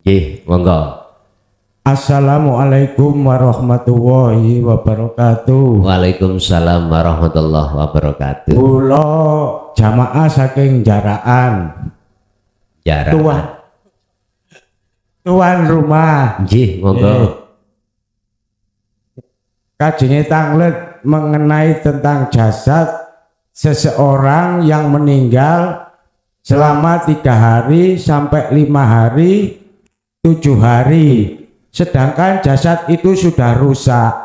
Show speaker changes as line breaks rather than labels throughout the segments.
Monggo.
Assalamualaikum warahmatullahi wabarakatuh.
Waalaikumsalam warahmatullahi wabarakatuh.
Kula jamaah saking Jaraan. Tuan rumah.
Monggo.
Kajian tanglet mengenai tentang jasad seseorang yang meninggal selama 3 hari sampai 5 hari 7 hari, sedangkan jasad itu sudah rusak.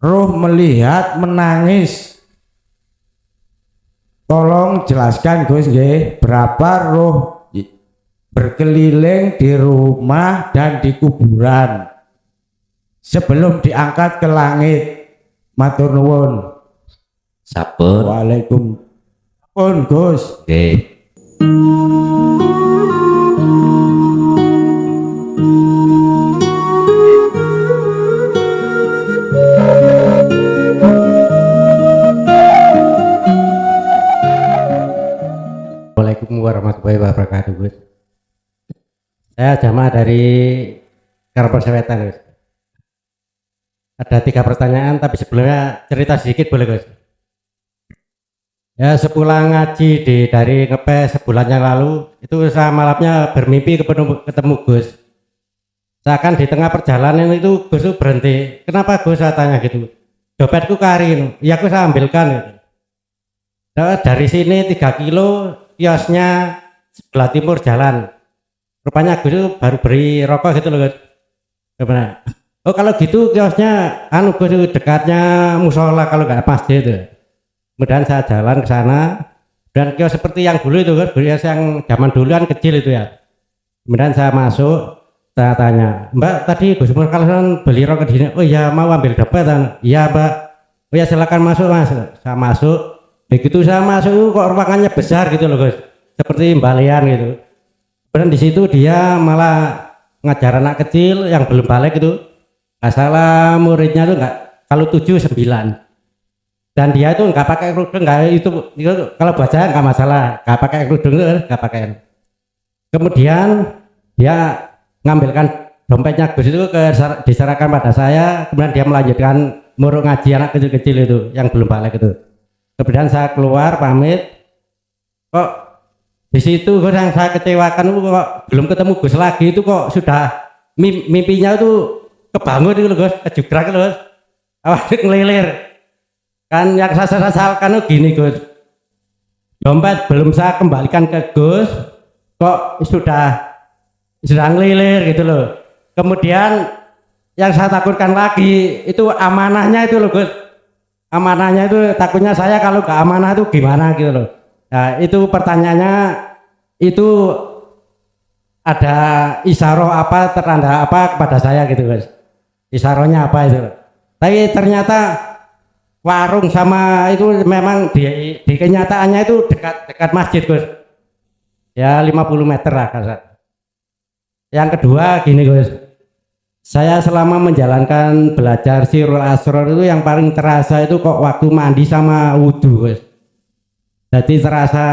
Roh melihat menangis. Tolong jelaskan Gus nggih, berapa roh berkeliling di rumah dan di kuburan sebelum diangkat ke langit. Matur nuwun.
Sampun.
Waalaikumsalam Gus.
Nggih.
Assalamualaikum warahmatullahi wabarakatuh, Gus. Saya jamaah dari Kampus Wetan, Gus. Ada 3 pertanyaan, tapi sebelumnya cerita sedikit boleh, Gus? Ya, sepulang ngaji dari ngepes sebulan yang lalu, itu saya malamnya bermimpi ketemu Gus. Seakan di tengah perjalanan itu Gus itu berhenti. Kenapa Gus, saya tanya gitu? Dompetku karin, ya aku saya ambilkan. Gitu. Nah, dari sini 3 kilo, kiosnya sebelah timur jalan. Rupanya Gus itu baru beri rokok gitu loh, Gus. Gimana? Oh kalau gitu kiosnya Gus itu dekatnya musola kalau nggak masjid itu. Kemudian saya jalan ke sana dan kios seperti yang dulu itu, Gus, kios yang zaman dulu kan kecil itu ya. Kemudian saya masuk, saya tanya, Mbak tadi Gus Pur kalian beli rokok di sini? Oh iya, mau ambil dompet? Iya Mbak. Oh ya silakan masuk Mas. Saya masuk. Begitu saya masuk kok ruangannya besar gitu loh, Gus, seperti balian gitu. Kemudian di situ dia malah ngajar anak kecil yang belum balik itu. Masalah muridnya tuh enggak, kalau 7 9. Dan dia itu enggak pakai kerudung, enggak itu kalau baca enggak masalah, enggak pakai kerudung, enggak pakai. Kemudian dia ngambilkan dompetnya Gus itu diserahkan pada saya, kemudian dia melanjutkan murid ngaji anak kecil-kecil itu yang belum balik itu. Kemudian saya keluar pamit, kok di situ Gus yang saya kecewakan kok belum ketemu Gus lagi itu kok sudah mimpinya itu kebangun itu Gus, kejugrak itu Gus, awalnya ngelilir. Kan yang saya sesalkan itu gini Gus, dompet belum saya kembalikan ke Gus, kok sudah ngelilir gitu loh. Kemudian yang saya takutkan lagi itu amanahnya itu loh Gus. Amanahnya itu takutnya saya kalau nggak amanah itu gimana gitu loh. Nah itu pertanyaannya itu ada isyarah apa, tertanda apa kepada saya gitu Gus. Isyarahnya apa itu. Tapi ternyata warung sama itu memang di kenyataannya itu dekat masjid Gus. Ya 50 meter lah kasar. Yang kedua gini Gus. Saya selama menjalankan belajar Sirul Asrar itu yang paling terasa itu kok waktu mandi sama wudhu Gus. Jadi terasa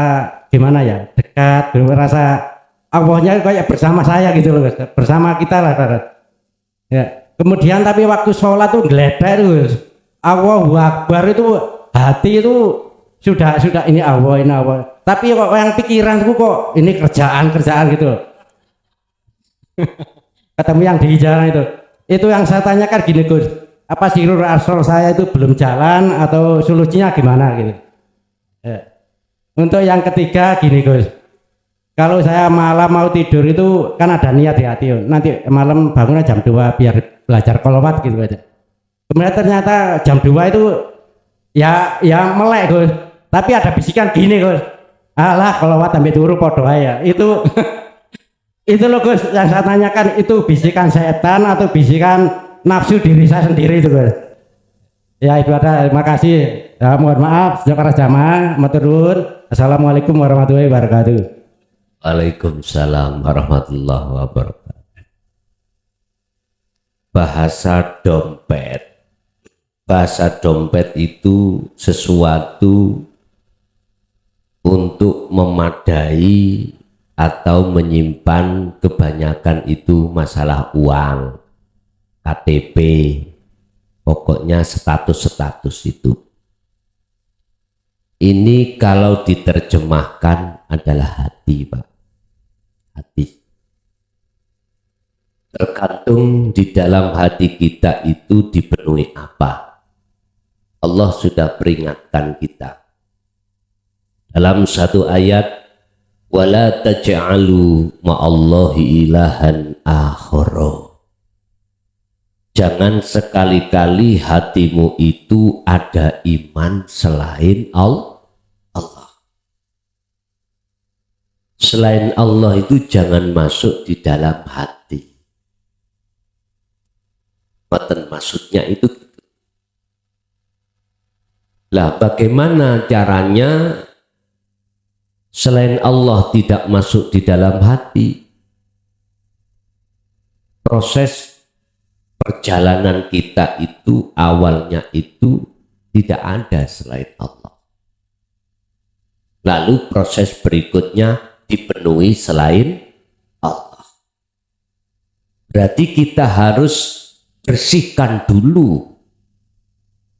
gimana ya, dekat, merasa Allahnya kayak bersama saya gitu loh Gus, bersama kita lah. Ya. Kemudian tapi waktu sholat tuh geledah itu Gus, Allahu Akbar itu hati itu sudah ini Allah. Tapi kok yang pikiran itu kok ini kerjaan gitu. Ketemu yang di jalan itu yang saya tanyakan gini Gus, apa Sirul Asrar saya itu belum jalan atau solusinya gimana gitu ya. Untuk yang ketiga gini Gus, kalau saya malam mau tidur itu kan ada niat di hati nanti malam bangunnya jam 2 biar belajar kolowat gitu aja. Kemudian ternyata jam 2 itu ya melek Gus, tapi ada bisikan gini Gus, alah kolowat sampai turu podo ya itu. Itu loh Gus yang saya tanyakan, itu bisikan setan atau bisikan nafsu diri saya sendiri itu Gus. Ya itu ada, terima kasih. Ya, mohon maaf para jamaah, matur nuwun. Assalamualaikum warahmatullahi wabarakatuh.
Waalaikumsalam warahmatullahi wabarakatuh. Bahasa dompet itu sesuatu untuk memadai atau menyimpan kebanyakan itu masalah uang, KTP, pokoknya status-status itu. Ini kalau diterjemahkan adalah hati, Pak. Hati. Tergantung di dalam hati kita itu dipenuhi apa. Allah sudah peringatkan kita. Dalam satu ayat, wala taj'alu ma'allahi ilahan akhara. Jangan sekali-kali hatimu itu ada iman selain Allah. Selain Allah itu jangan masuk di dalam hati. Maksudnya itu. Lah bagaimana caranya selain Allah tidak masuk di dalam hati? Proses perjalanan kita itu awalnya itu tidak ada selain Allah. Lalu proses berikutnya dipenuhi selain Allah. Berarti kita harus bersihkan dulu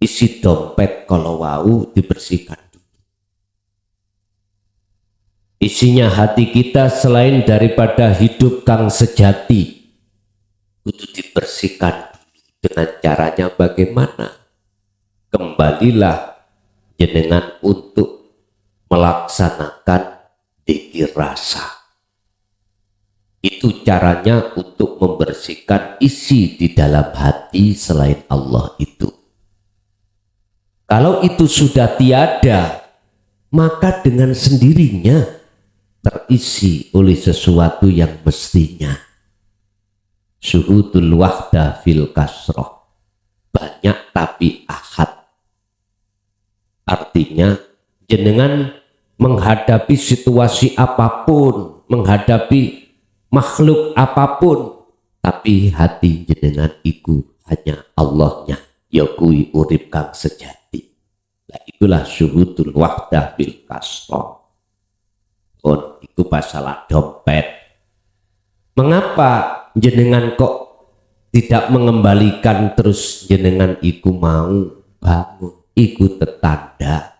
isi dompet, kalau wau dibersihkan. Isinya hati kita selain daripada hidup kang sejati itu dibersihkan dengan caranya bagaimana? Kembalilah jenengan untuk melaksanakan dzikir rasa. Itu caranya untuk membersihkan isi di dalam hati selain Allah itu. Kalau itu sudah tiada, maka dengan sendirinya terisi oleh sesuatu yang mestinya. Syuhudul wahda fil kasroh. Banyak tapi ahad. Artinya jenengan menghadapi situasi apapun, menghadapi makhluk apapun, tapi hati jenengan iku hanya Allahnya, ya kui urip kang sejati. Nah, itulah syuhudul wahda fil kasroh. Itu masalah dompet. Mengapa jenengan kok tidak mengembalikan terus jenengan iku mau bangun? Iku tetanda,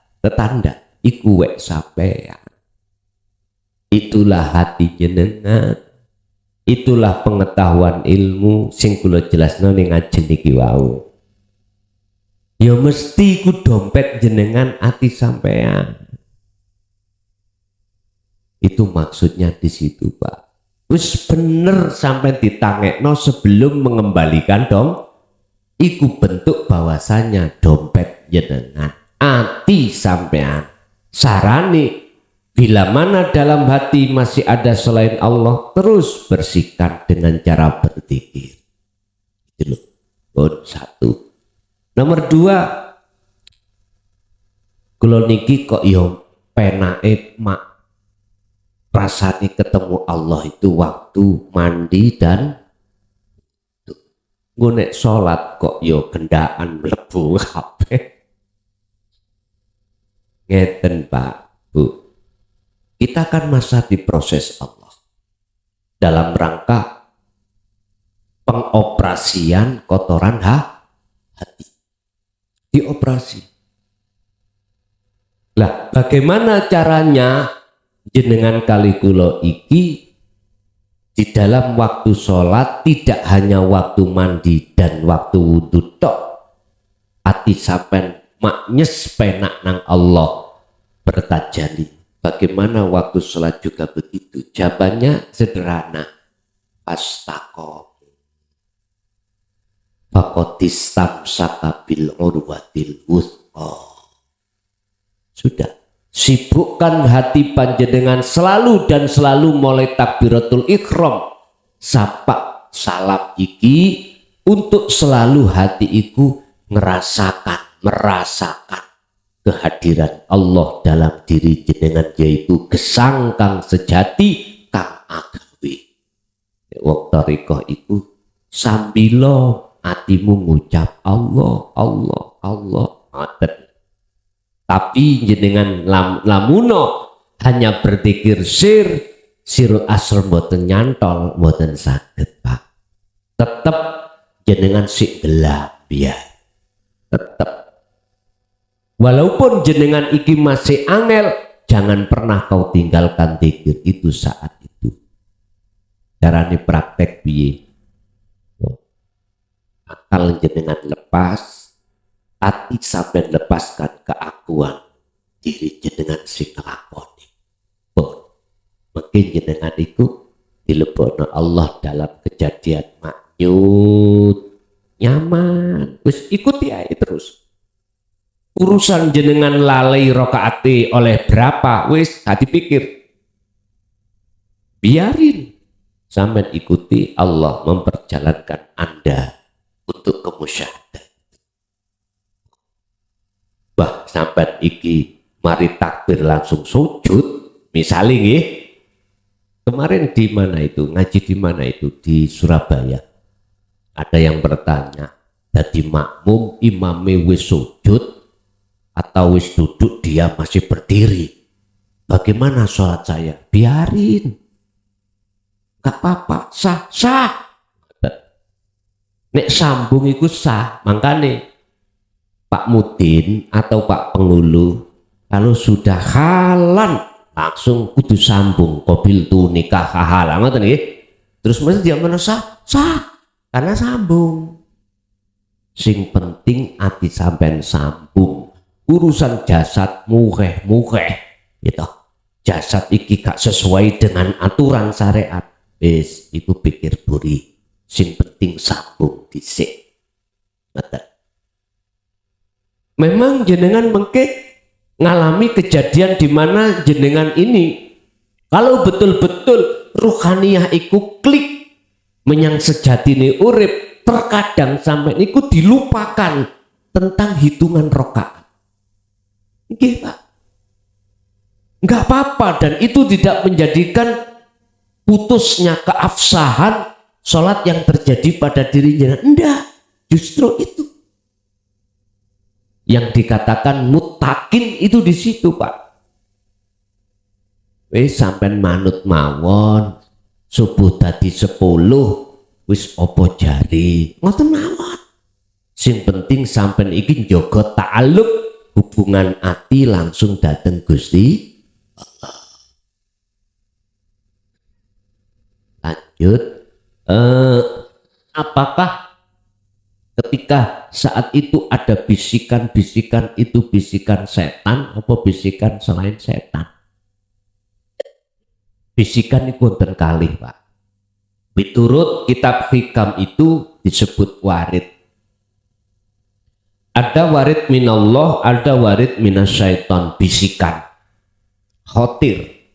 iku wek sampean. Itulah hati jenengan. Itulah pengetahuan ilmu sing kula jelasno ning ngajen iki wau. Ya mesti ku dompet jenengan ati sampean. Itu maksudnya di situ, Pak. Wis bener sampai ditangekno sebelum mengembalikan dong. Iku bentuk bahwasanya dompet jenengan ati sampean. Sarane bila mana dalam hati masih ada selain Allah, terus bersihkan dengan cara berzikir. Itu loh. Satu. Nomor dua, kula niki kok yo penake mak rasane ketemu Allah itu waktu mandi dan ngunek sholat kok yo gendaan mlebu kabeh. Ngeten Pak, Bu. Kita kan masa diproses Allah dalam rangka pengoperasian kotoran hati. Dioperasi. Lah, bagaimana caranya jenengan kali kula iki di dalam waktu sholat tidak hanya waktu mandi dan waktu wudhu tok, ati sampean maknyes penak nang Allah bertajali. Bagaimana waktu sholat juga begitu? Jawabannya sederhana. Fastaqom. Fakotistamsaka bil urwatil wuthqa. Sudah. Sibukkan hati panjenengan selalu dan selalu mulai takbiratul ikhram. Sapa salam iki untuk selalu hati iku merasakan kehadiran Allah dalam diri jenengan, yaitu gesang kang sejati kang agawe. Wong thariqah iku sambilo atimu ngucap Allah, Allah, Allah. Tapi jenengan lamuno hanya berzikir sir, sirul asr mboten nyantol mboten saged Pak. Tetep jenengan sik gelap ya. Tetep. Walaupun jenengan iki masih angel, jangan pernah kau tinggalkan zikir itu saat itu. Carane praktek piye? Akal jenengan lepas, hati sampai lepaskan keakuan diri jenengan sing nglakoni. Mungkin jenengan itu dilebokno Allah dalam kejadian maknyut, nyaman, wis ikuti aja terus. Urusan jenengan lalai rokaate oleh berapa, wis hati pikir, biarin sampai ikuti Allah memperjalankan Anda untuk kemusyahadah. Bah sampai iki mari takbir langsung sujud, misalnya nggih. Kemarin di mana itu? Ngaji di mana itu? Di Surabaya. Ada yang bertanya, jadi makmum imame wis sujud atau wis duduk dia masih berdiri. Bagaimana sholat saya? Biarin. Gak apa-apa, sah. Nek sambung itu sah, makanya Pak Mudin atau Pak Penghulu kalau sudah halan langsung kudu sambung kobil tu nikah halal ngoten nggih. Terus mesti dia mana sah karena sambung. Sing penting ati sampean sambung. Urusan jasad mukeh gitu. Jasad iki gak sesuai dengan aturan syariat. Wis iku pikir buri. Sing penting sambung dhisik. Memang jenengan mengke ngalami kejadian di mana jenengan ini kalau betul-betul ruhaniyah iku klik menyang sejatine urip, terkadang sampai niku dilupakan tentang hitungan rakaat. Nggih Pak. Enggak apa-apa dan itu tidak menjadikan putusnya keabsahan sholat yang terjadi pada dirinya. Enggak, justru itu yang dikatakan mutakin itu di situ Pak. Wis sampean manut mawon, subuh tadi 10 wis opo jari ngoten mawon. Sing penting sampean iki njaga ta'alluq hubungan ati langsung dateng Gusti Allah. Lanjut, apakah ketika saat itu ada bisikan-bisikan itu bisikan setan apa bisikan selain setan? Bisikan itu wonten kalih Pak. Miturut kitab hikam itu disebut warid. Ada warid minallah, ada warid minasyaiton, bisikan. Khotir.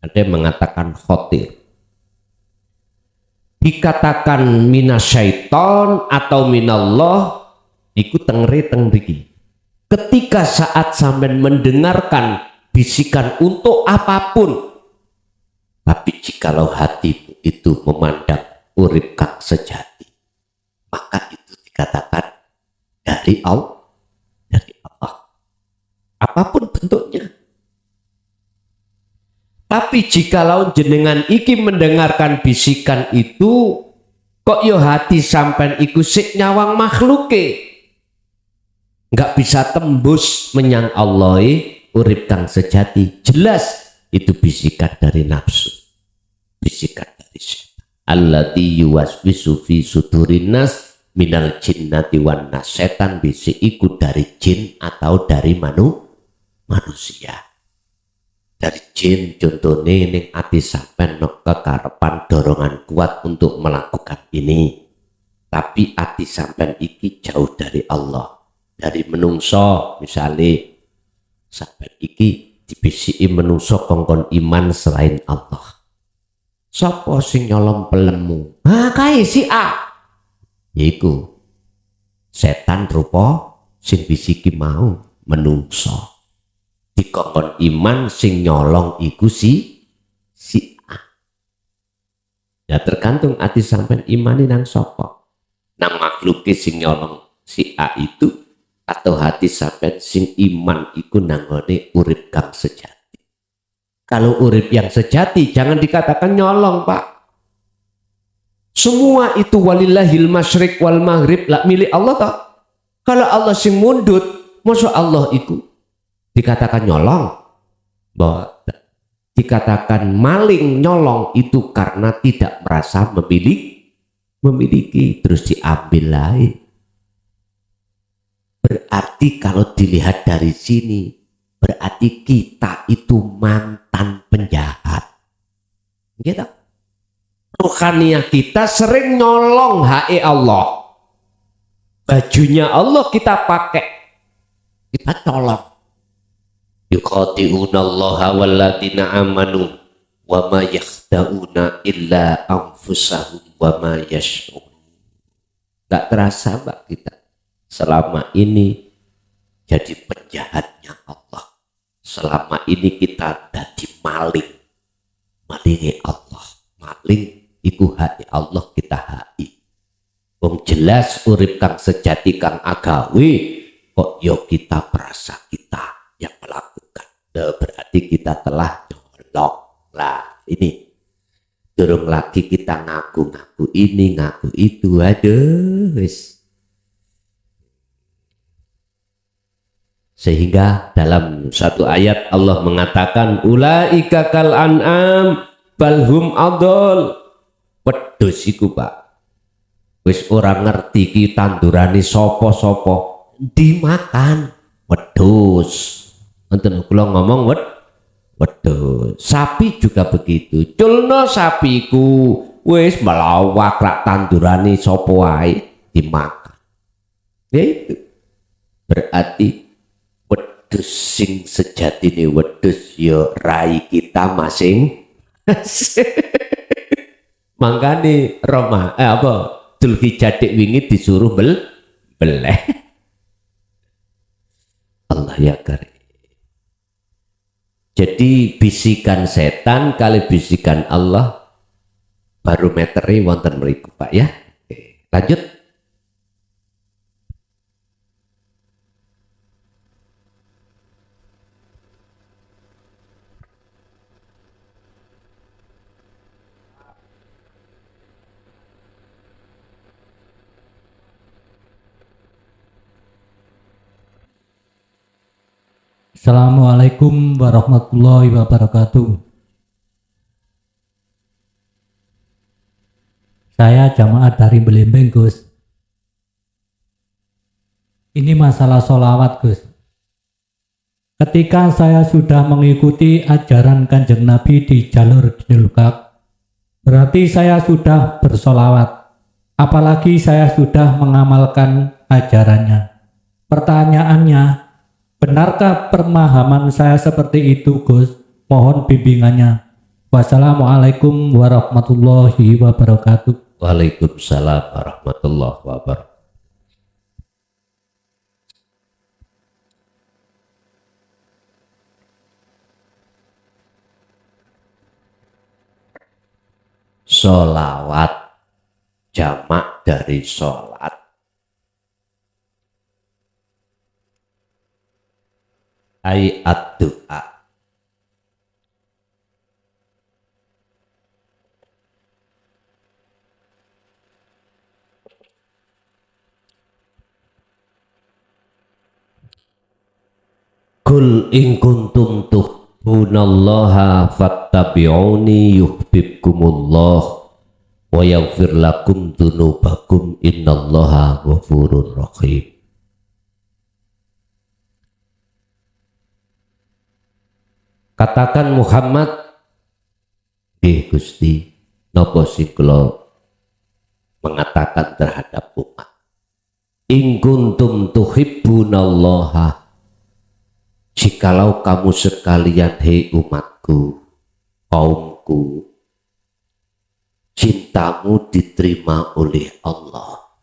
Ada yang mengatakan khotir. Dikatakan minasyaiton atau minallah iku tengri tengriki. Ketika saat sampean mendengarkan bisikan untuk apapun, tapi jikalau hatimu itu memandang urip kang sejati, maka itu dikatakan dari Allah, apapun bentuknya. Tapi jikalau jenengan iki mendengarkan bisikan itu, kok yo hati sampean iku sik nyawang makhluke, nggak bisa tembus menyang Allah urip kang sejati, jelas itu bisikan dari nafsu, bisikan dari setan. Allati yuwaswisu fi sudurin nas minal jinnati wan nas. Setan bisik iku dari jin atau dari manusia. Dari jin contohnya ning ati sampean no kekarepan dorongan kuat untuk melakukan ini, tapi ati sampean iki jauh dari Allah, dari menungso. Misalnya sampean iki dibisiki menungso kongkon iman selain Allah. Sopo sing nyolong pelemu? Kae si A. Yaiku setan rupa sing bisiki mau menungso. Dikongkon iman sing nyolong iku si A. Ya tergantung ati sampean imani nang sopo. Nang makhluke sing nyolong si A itu, atau hati sampean sing iman iku nanggone urip kang sejati. Kalau urip yang sejati jangan dikatakan nyolong, Pak. Semua itu walillahil masyriq wal maghrib lah milik Allah toh. Kalau Allah sing mundut, masya Allah itu dikatakan nyolong. Bahwa dikatakan maling nyolong itu karena tidak merasa memiliki terus diambil lain. Berarti kalau dilihat dari sini, berarti kita itu mantan penjahat. Gitu. Ruhaniyah kita sering nyolong HE Allah. Bajunya Allah kita pakai, kita colong. Yukhati'una allaha walladzina amanu wa ma yakhda'una illa anfusahum wa ma yash'urun. Gak terasa, Mbak, kita selama ini jadi penjahatnya Allah. Selama ini kita jadi maling. Malingi Allah. Maling iku hak Allah kita haki. Wong jelas urip kang sejati kang agawe kok yo kita merasa kita yang melakukan. Berarti kita telah nyolong. Lah ini durung lagi kita ngaku-ngaku ini ngaku itu, aduh wis. Sehingga dalam satu ayat Allah mengatakan ulaika kal an'am balhum adol. Wedhus iku, Pak, wis ora ngerti ki tandurane sapa-sapa dimakan. Wedhus enten kula ngomong wedhus. Sapi juga begitu, culno sapiku wis melawak rak tandurane sapa wae dimakan. Ya itu berarti wedhus sing sejatine wedhus ya rai kita masing. Mangkane Dzulhijjah wingi disuruh beleh. Allah ya karim. Jadi bisikan setan kali bisikan Allah barometeri wonten mriku, Pak ya. Oke, lanjut.
Assalamualaikum warahmatullahi wabarakatuh. Saya jamaah dari Belembeng, Gus. Ini masalah sholawat, Gus. Ketika saya sudah mengikuti ajaran Kanjeng Nabi di jalur Dilukak, berarti saya sudah bersolawat. Apalagi saya sudah mengamalkan ajarannya. Pertanyaannya, benarkah pemahaman saya seperti itu, Gus? Mohon bimbingannya. Wassalamualaikum warahmatullahi wabarakatuh.
Waalaikumsalam warahmatullahi wabarakatuh. Sholawat jamak dari sholat. Ayat doa. Kul in kuntum tuhibbunallaha fattabi'uni yuhibbukumullah wa yaghfir lakum dzunubakum innallaha ghafurur rahim. Katakan Muhammad, Gusti, napa sing kula mengatakan terhadap umat. In kuntum tuhibbunallaha, jikalau kamu sekalian hei umatku, kaumku, cintamu diterima oleh Allah.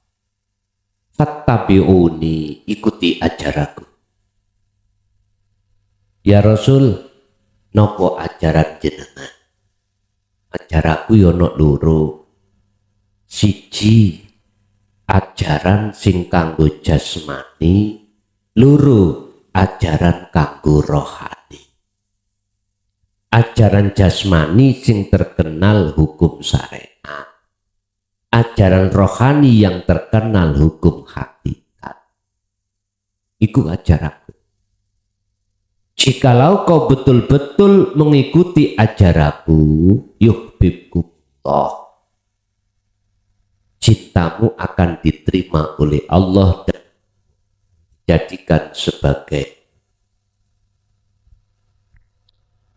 Fattabi'uni, ikuti ajaranku. Ya Rasul, nopo ajaran jenengan? Ajaraku yono loro. Siji, ajaran sing kanggo jasmani, loro ajaran kanggo rohani. ajaran jasmani sing terkenal hukum syariat, ajaran rohani yang terkenal hukum hakikat. Iku ajaranku. Jikalau kau betul-betul mengikuti ajaranku, yuhibbukumullah, cintamu akan diterima oleh Allah dan dijadikan sebagai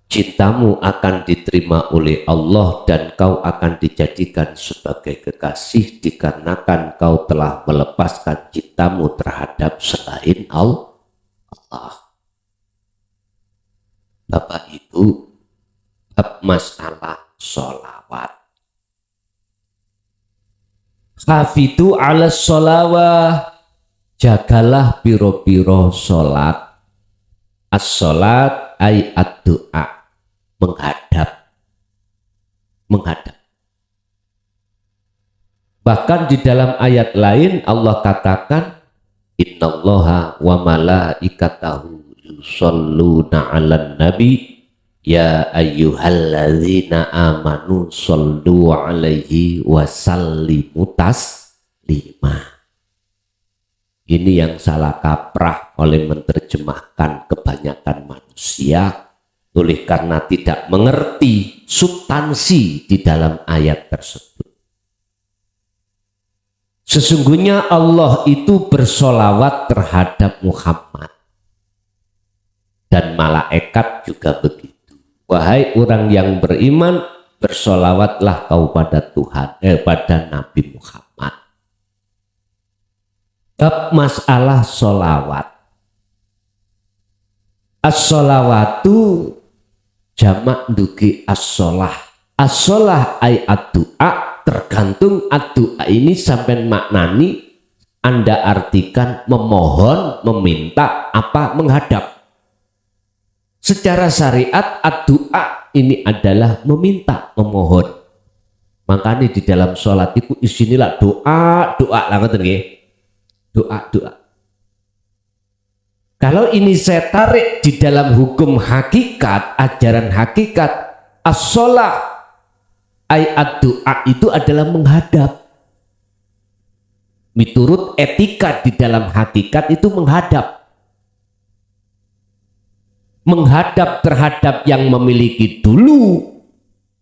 cintamu akan diterima oleh Allah dan kau akan dijadikan sebagai kekasih dikarenakan kau telah melepaskan cintamu terhadap selain Allah. Bapak Ibu, bab masalah sholawat. Hafidhu ala sholawah, jagalah piro-piro sholat. As-sholat ay ad-du'a, menghadap. Bahkan di dalam ayat lain Allah katakan, innallaha wa malaikatahu yusholluna 'alan nabi ya ayyuhalladzina amanu shollu 'alaihi wa sallimu taslima. Ini yang salah kaprah oleh menerjemahkan kebanyakan manusia oleh karena tidak mengerti substansi di dalam ayat tersebut. Sesungguhnya Allah itu bersolawat terhadap Muhammad dan malaikat juga begitu. Wahai orang yang beriman, bersolawatlah kau pada Tuhan, pada Nabi Muhammad. Bab masalah solawat. As-solawatu jamak duki as-solah. As-solah ay ad-du'a, tergantung ad-du'a ini sampai maknani Anda artikan memohon, meminta, apa menghadap. Secara syariat ad-du'a ini adalah meminta, memohon. Makanya di dalam sholat itu isinilah doa lah ngoten nggih. Doa. Kalau ini saya tarik di dalam hukum hakikat, ajaran hakikat, as-sholah ayat doa itu adalah menghadap. Miturut etika di dalam hakikat itu menghadap. Menghadap terhadap yang memiliki dulu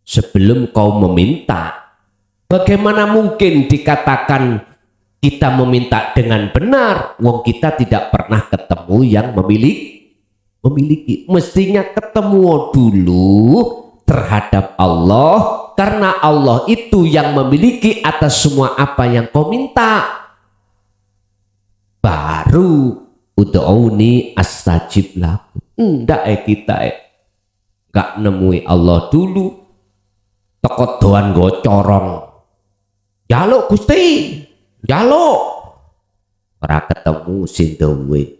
sebelum kau meminta. Bagaimana mungkin dikatakan kita meminta dengan benar, wong kita tidak pernah ketemu yang memiliki. Mestinya ketemu dulu terhadap Allah, karena Allah itu yang memiliki atas semua apa yang kau minta. Baru ud'uni astajib lakum. Ndak kita gak nemui Allah dulu, tekot doan gocorong. Jaluk Gusti. Jaluk ora ketemu sing duwe.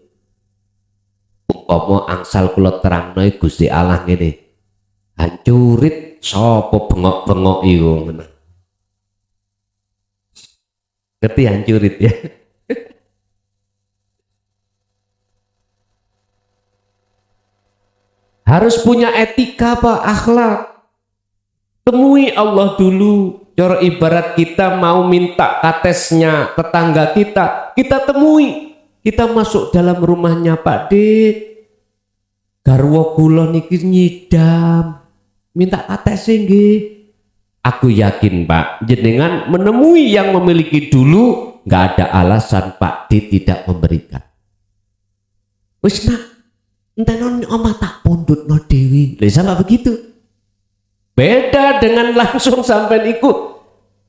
Umpama angsal kula terangno Gusti Allah ngene. Hancurit sapa bengok-bengok iku ngono. Ngerti hancurit ya? Harus punya etika Pak, akhlak. Temui Allah dulu. Cara ibarat kita mau minta katesnya tetangga kita temui. Kita masuk dalam rumahnya Pak Dik. Garwa kula niki nyidam. Minta katesnya nggih. Aku yakin Pak, jenengan menemui yang memiliki dulu, nggak ada alasan Pak D tidak memberikan. Wis nak, enten omah tak pundut no dewi. Lah sama begitu. Beda dengan langsung sampai ikut.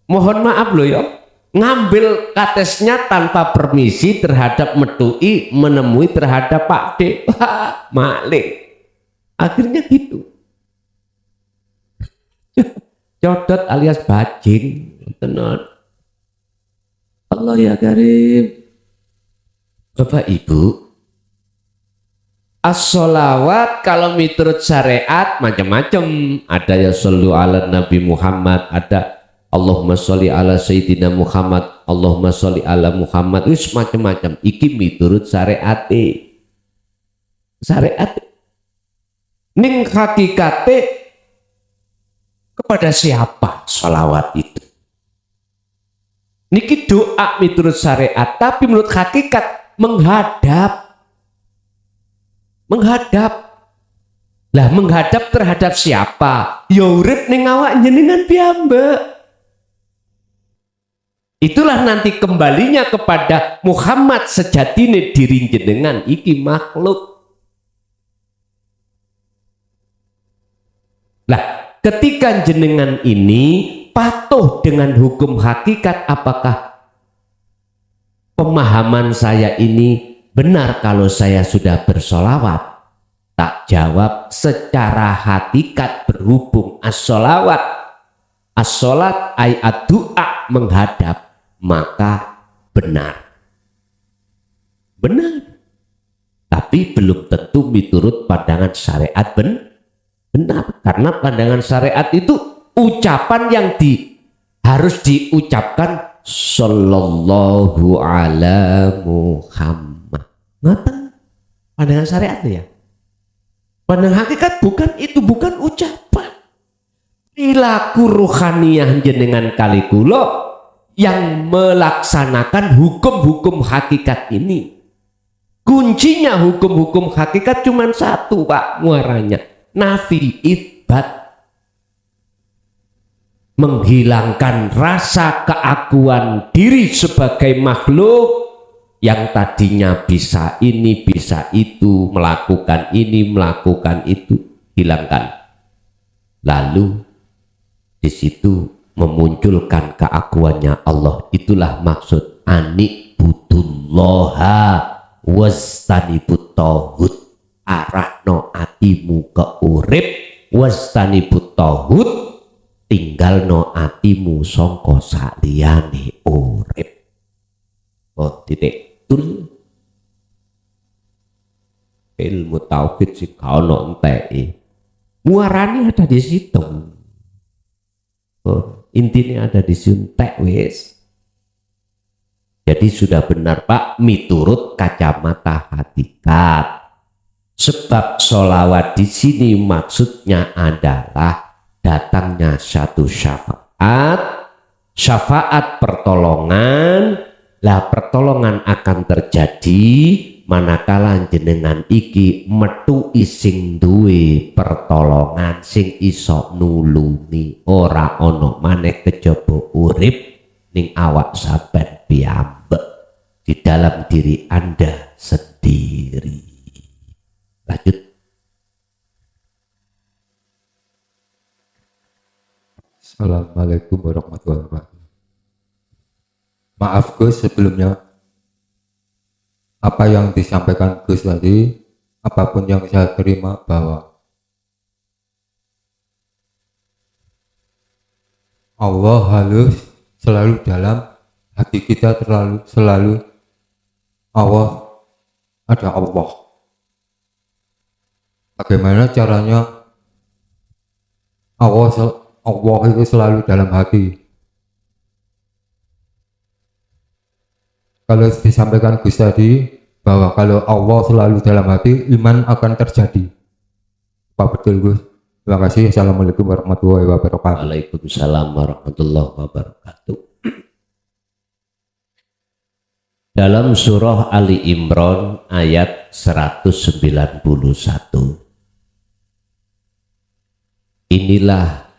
Mohon maaf loh ya, ngambil katesnya tanpa permisi terhadap metui, menemui terhadap Pak D. Wah, maling. Akhirnya gitu. Codot alias bajing. Tenan. Allah ya karim. Bapak Ibu, as-sholawat kalau miturut syariat macam-macam. Ada ya shollu ala Nabi Muhammad, ada Allahumma sholli ala Sayyidina Muhammad, Allahumma sholli ala Muhammad, wis macam-macam. Iki miturut syariat. Syariat. Ning hakikate kepada siapa sholawat itu? Niki doa miturut syariat, tapi menurut hakikat menghadap. Lah menghadap terhadap siapa? Ya urip ning awak jenengan piyambak. Itulah nanti kembalinya kepada Muhammad sejatine diri jenengan iki makhluk. Lah, ketika jenengan ini patuh dengan hukum hakikat, apakah pemahaman saya ini benar kalau saya sudah bersolawat? Tak jawab secara hakikat berhubung as-solawat, as-solat ayat doa menghadap, maka benar. Tapi belum tentu miturut pandangan syariat benar, karena pandangan syariat itu ucapan yang harus diucapkan sallallahu ala Muhammad. Ngaten pandangan syariat ya. Pandangan hakikat bukan ucapan. Perilaku ruhaniyah jenengan kali kula yang melaksanakan hukum-hukum hakikat ini. Kuncinya hukum-hukum hakikat cuma satu, Pak, muaranya nafi itsbat, menghilangkan rasa keakuan diri sebagai makhluk yang tadinya bisa ini bisa itu, melakukan ini melakukan itu, hilangkan. Lalu di situ memunculkan keakuannya Allah. Itulah maksud anik budullaha wastanibut tauhid. Arahno atimu ke urip wastanibut tauhid, tinggalno atimu sangka saliyane urip. Oh, titik tul ilmu tauhid sing kaono enteke muarane ada di situ. Oh, intinya ada di suntek wis. Jadi sudah benar, Pak, miturut kacamata hakikat. Sebab sholawat di sini maksudnya adalah datangnya satu syafaat pertolongan. Lah pertolongan akan terjadi manakala jenengan iki metu ising duwe pertolongan sing iso nulungi, ora ono maneh kejaba urip ning awak sampean piyambak di dalam diri Anda sendiri. Lanjut.
Assalamualaikum warahmatullahi wabarakatuh. Maaf Gus, sebelumnya apa yang disampaikan Gus tadi, apapun yang saya terima bahwa Allah halus selalu dalam hati kita, selalu Allah, ada Allah. Bagaimana caranya Allah itu selalu dalam hati? Kalau disampaikan Gus tadi bahwa kalau Allah selalu dalam hati, iman akan terjadi. Apa betul Gus? Terima kasih. Assalamualaikum warahmatullahi wabarakatuh.
Waalaikumsalam warahmatullahi wabarakatuh. Dalam surah Ali Imran ayat 191, inilah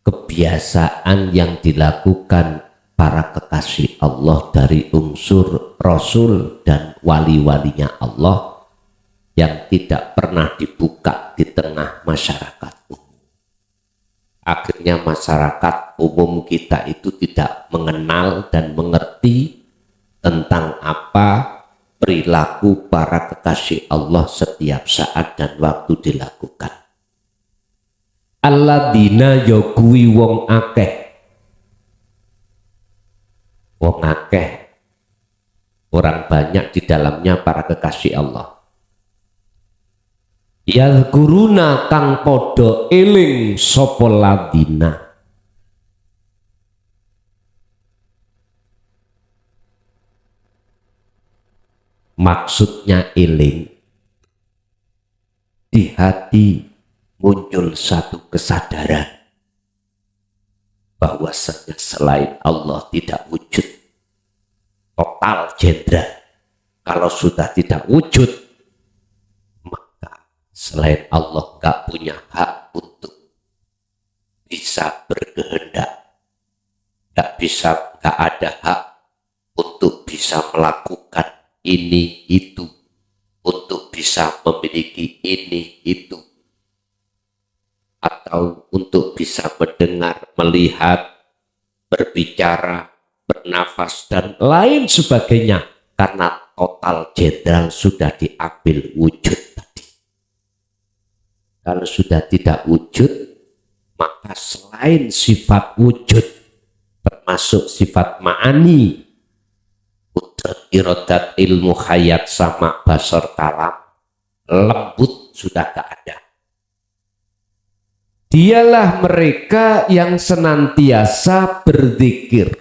kebiasaan yang dilakukan para kekasih Allah dari unsur Rasul dan wali-walinya Allah yang tidak pernah dibuka di tengah masyarakat umum. Akhirnya masyarakat umum kita itu tidak mengenal dan mengerti tentang apa perilaku para kekasih Allah setiap saat dan waktu dilakukan. Alladzina yakuwi wong akeh, orang banyak di dalamnya para kekasih Allah. Yadhkuruna kang podo eling sapa ladina. Maksudnya eling di hati muncul satu kesadaran bahwasanya selain Allah tidak wujud, total jendra. Kalau sudah tidak wujud, maka selain Allah gak punya hak untuk bisa berkehendak, gak ada hak untuk bisa melakukan ini itu, untuk bisa memiliki ini itu, atau untuk bisa mendengar, melihat, berbicara, bernafas dan lain sebagainya, karena total jenderal sudah diambil wujud tadi. Kalau sudah tidak wujud, maka selain sifat wujud termasuk sifat ma'ani, kudrat, irodat, ilmu, hayat, sama, basar, kalam, lembut sudah gak ada. Dialah mereka yang senantiasa berzikir.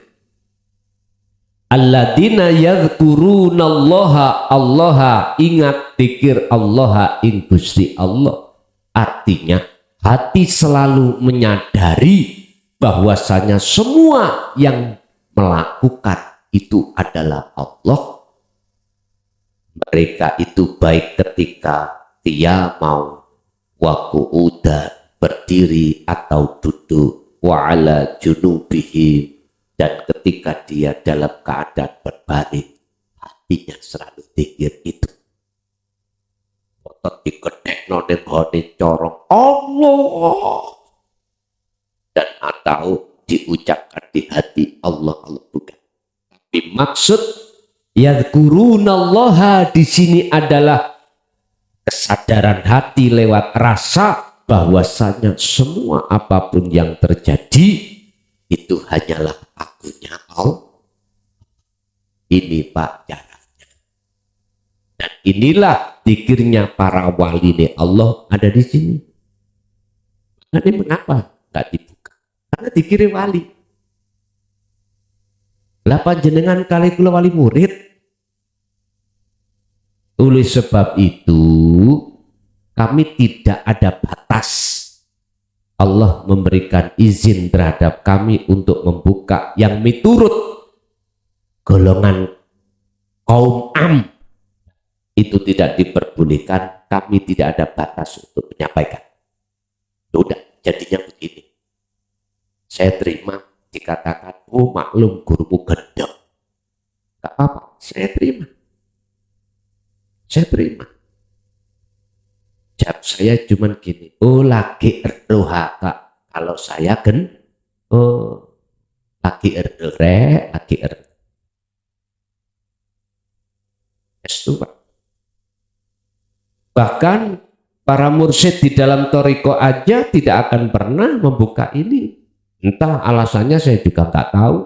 Alladzina yadhkurunallaha, Allah ingat zikir Allah ing Gusti Allah. Artinya hati selalu menyadari bahwasanya semua yang melakukan itu adalah Allah. Mereka itu baik ketika dia mau waqu'uda, berdiri atau duduk, wa ala junubihim, dan ketika dia dalam keadaan berbaring, hatinya selalu zikir itu. Otot dikedek noning hone corong Allah, dan atau diucapkan di hati Allah, Allah bukan. Tapi maksud yadhkurunallaha di sini adalah kesadaran hati lewat rasa bahwasanya semua apapun yang terjadi itu hanyalah akunya Allah. Ini Pak caranya. Dan inilah zikirnya para wali nih Allah ada di sini. Nah, ini mengapa nggak dibuka? Karena zikirnya wali. Lah panjenengan kali kula wali murid. Oleh sebab itu kami tidak ada batas. Allah memberikan izin terhadap kami untuk membuka yang miturut golongan kaum am. Itu tidak diperbolehkan, kami tidak ada batas untuk menyampaikan. Sudah, jadinya begini. Saya terima dikatakan, oh maklum gurumu gendong. Gak apa-apa, saya terima. Saya terima. Jawab saya cuman gini, oh lagi erdoha Kak, kalau saya oh lagi erdore, lagi itu Pak. Bahkan para mursyid di dalam toriko aja tidak akan pernah membuka ini. Entah alasannya saya juga nggak tahu.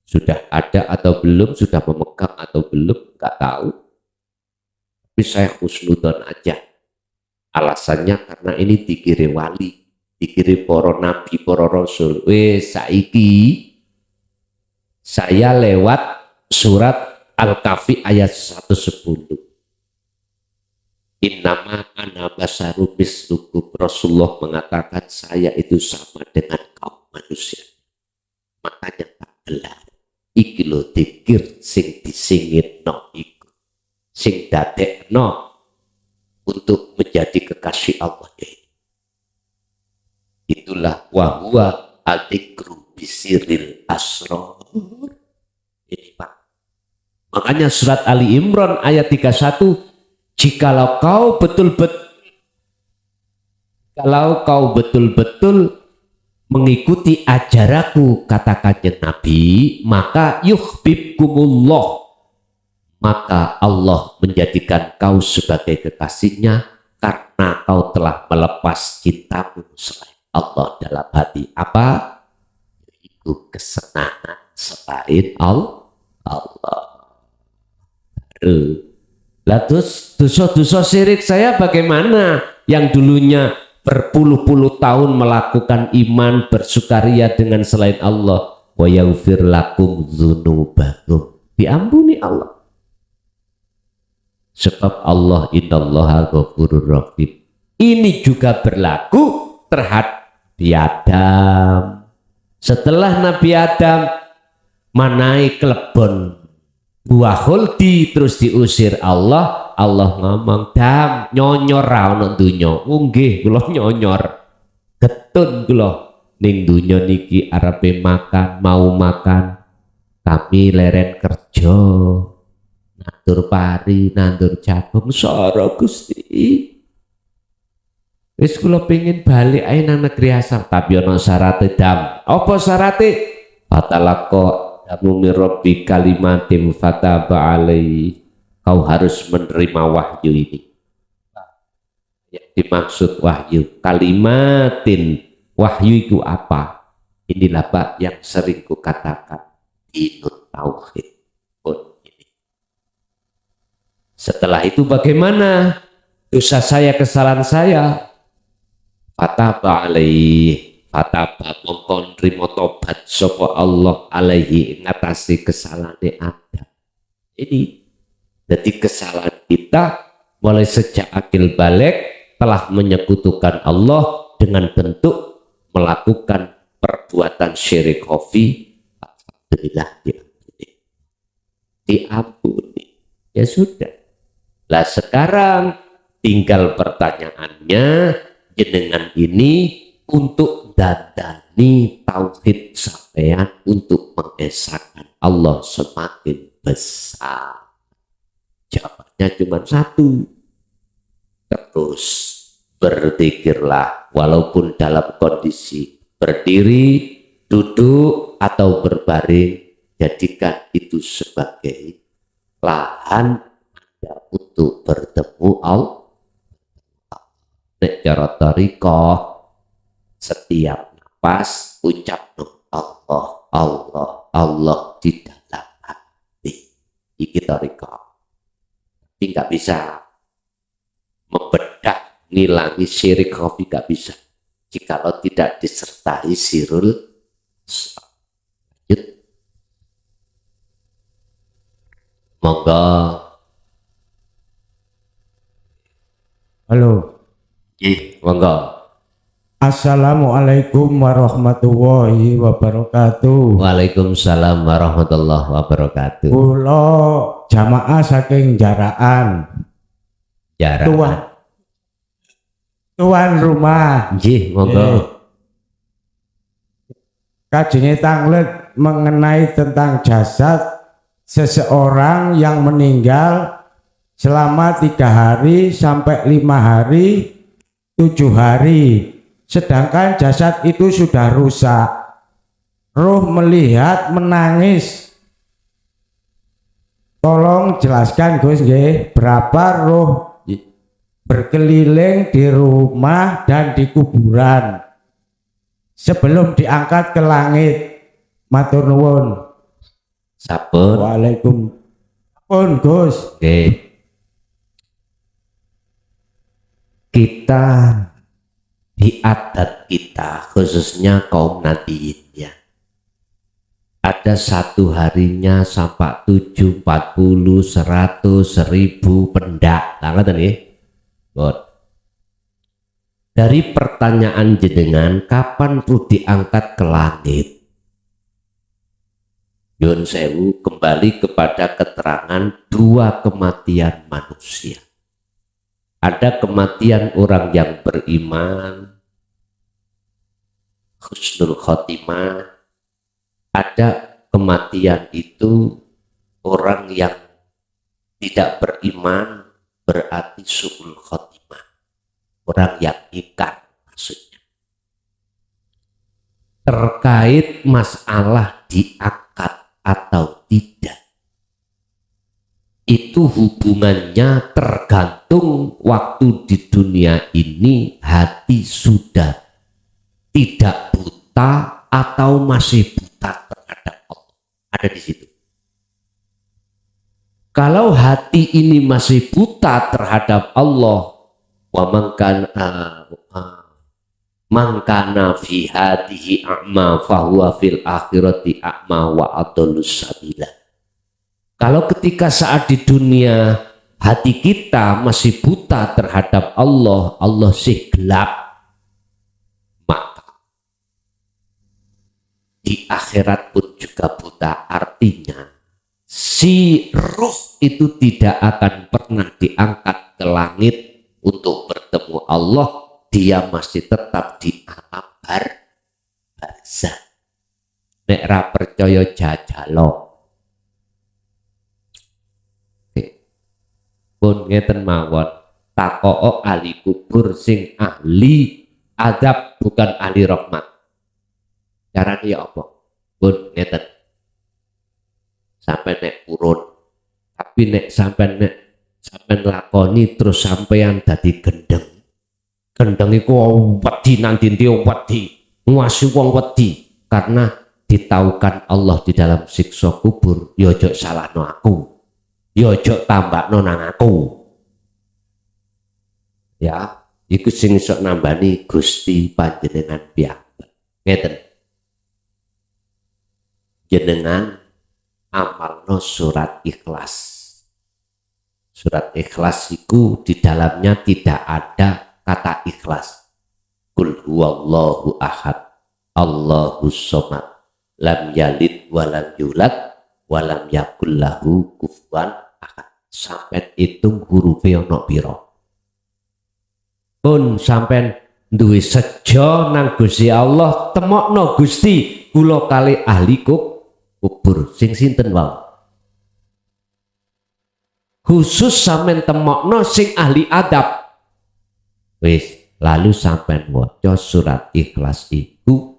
Sudah ada atau belum, sudah memegang atau belum, nggak tahu. Tapi saya husnudon aja. Alasannya karena ini dikiri wali, dikiri para nabi, para rasul. Saiki saya lewat surat Al-Kahfi ayat 110. Innama ana basarum mislukum. Rasulullah mengatakan saya itu sama dengan kaum manusia. Makanya tak gelar. Iki lo dikir sing disingit no iku. Sing dadekno untuk menjadi kekasih Allah ini. Itulah wahwa al-ikru bisiril asrar. Ini Pak. Makanya surat Ali Imran ayat 31, jikalau kau betul-betul mengikuti ajaranku, kata kanjeng Nabi, maka yuhibbukumullah, maka Allah menjadikan kau sebagai kekasihnya karena kau telah melepas cintamu selain Allah dalam hati. Apa? Itu kesenangan selain Allah. Lah terus dosa-dosa syirik saya bagaimana? Yang dulunya berpuluh-puluh tahun melakukan iman, bersukaria dengan selain Allah, wa yaghfir lakum dzunubakum, diampuni Allah. Sebab Allah innallaha ghafurur rahim. Ini juga berlaku terhadap Nabi Adam. Setelah Nabi Adam manai kelebon buah khuldi terus diusir Allah, Allah ngomong, "Dam, nyonyor ra ono donya." Nggih, kula nyonyor. Getun kula ning donya niki arepe makan, mau makan. Kami leren kerja. Nandur pari, nandur jagung, soro Gusti. Wis kula pengin balik ae nang negeri asal, tapi ana syarate Dam. Apa syarate? Fatalaqqa damu min rabbi kalimatin fataba alaihi. Kau harus menerima wahyu ini. Yang dimaksud wahyu kalimatin. Wahyu itu apa? Inilah Pak yang sering kukatakan, dinut tauhid. Setelah itu bagaimana? Dosa saya, kesalahan saya. Fataba alaihi, fataba mongkon rimo tobat sapa Allah alaihi ngatasi kesalahan Adam. Ini jadi kesalahan kita mulai sejak akil balik telah menyekutukan Allah dengan bentuk melakukan perbuatan syirik khafi. Alhamdulillah diampuni. Ya sudah. Lah sekarang tinggal pertanyaannya, jenengan ini untuk dandani tauhid sampean untuk mengesahkan Allah semakin besar. Jawabannya cuma satu. Terus berzikirlah walaupun dalam kondisi berdiri, duduk atau berbaring, jadikan itu sebagai lahan Anda untuk bertemu Allah. Nek cara thariqah setiap nafas ucap Allah, Allah, Allah di dalam hati. Iki thariqah. Tapi nggak bisa membedah, ngilangi syirik khafi, nggak bisa jikalau tidak disertai sirul. Lanjut. Monggo.
Halo.
Monggo.
Assalamualaikum warahmatullahi wabarakatuh.
Waalaikumsalam warahmatullahi wabarakatuh.
Kula jamaah saking Jaraan. Tuan rumah.
Nggih, monggo.
Kajian tanglet mengenai tentang jasad seseorang yang meninggal selama 3 hari sampai 5 hari, 7 hari. Sedangkan jasad itu sudah rusak. Roh melihat, menangis. Tolong jelaskan Gus nggih, berapa roh berkeliling di rumah dan di kuburan sebelum diangkat ke langit. Matur nuwun.
Sampun.
Waalaikumsalam Gus.
Oke. Kita di adat kita, khususnya kaum nadiyin ya, ada 1 harinya sampai 7, 40, 100, 1000 pendak. Ngoten nggih. Dari pertanyaan jenengan, kapan ruh diangkat ke langit? Yun sewu, kembali kepada keterangan 2 kematian manusia. Ada kematian orang yang beriman, husnul khotimah. Ada kematian itu orang yang tidak beriman, berarti su'ul khotimah. Orang yang ingkar maksudnya. Terkait masalah diangkat atau tidak, itu hubungannya tergantung waktu di dunia ini hati sudah tidak buta atau masih buta terhadap Allah. Ada di situ. Kalau hati ini masih buta terhadap Allah, wa man kana fi hadihi a'ma fahuwa fil akhirati a'ma wa adallus sabila. Kalau ketika saat di dunia hati kita masih buta terhadap Allah, Allah sih gelap, maka di akhirat pun juga buta. Artinya si ruh itu tidak akan pernah diangkat ke langit untuk bertemu Allah, dia masih tetap di alam barzah. Nek ra percaya jajalo. Pun ngeten mawon, takoo ahli kubur sing ahli adab bukan ahli rahmat. Caranya ya apa? Pun ngeten. Sampai nek purun, tapi nek sampai lakoni terus sampean dadi gendeng. Gendeng iku wedi nang dinti wedi, nguasi wong wedi karena ditaukan Allah di dalam siksa kubur, ya ojo salahno aku. Ya ojo tambakno nang aku. Ya, iku sing iso nambani Gusti panjenengan piyambak. Ngeten. Jenengan amalno surat Ikhlas. Surat Ikhlas itu di dalamnya tidak ada kata ikhlas. Qul huwallahu ahad, Allahus somad, lam yalid walam yulad walam yakul lahu kufuwan ahad. Sampai hitung hurufnya ono piro. Pun sampai duwe sejo nang Gusti Allah, temokno Gusti kula kali ahli kubur sing sinten wae. Khusus sampean temokno sing ahli adab. Wis, lalu sampean waca surat Ikhlas itu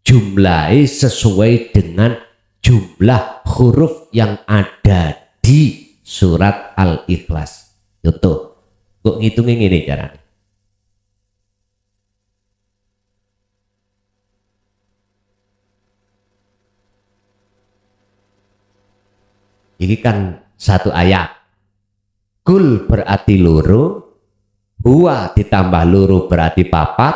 jumlahnya sesuai dengan jumlah huruf yang ada di surat Al-Ikhlas. Contoh, kok ngitungin ini caranya. Ini kan satu ayat. Kul berarti loro, huwa ditambah loro berarti papat,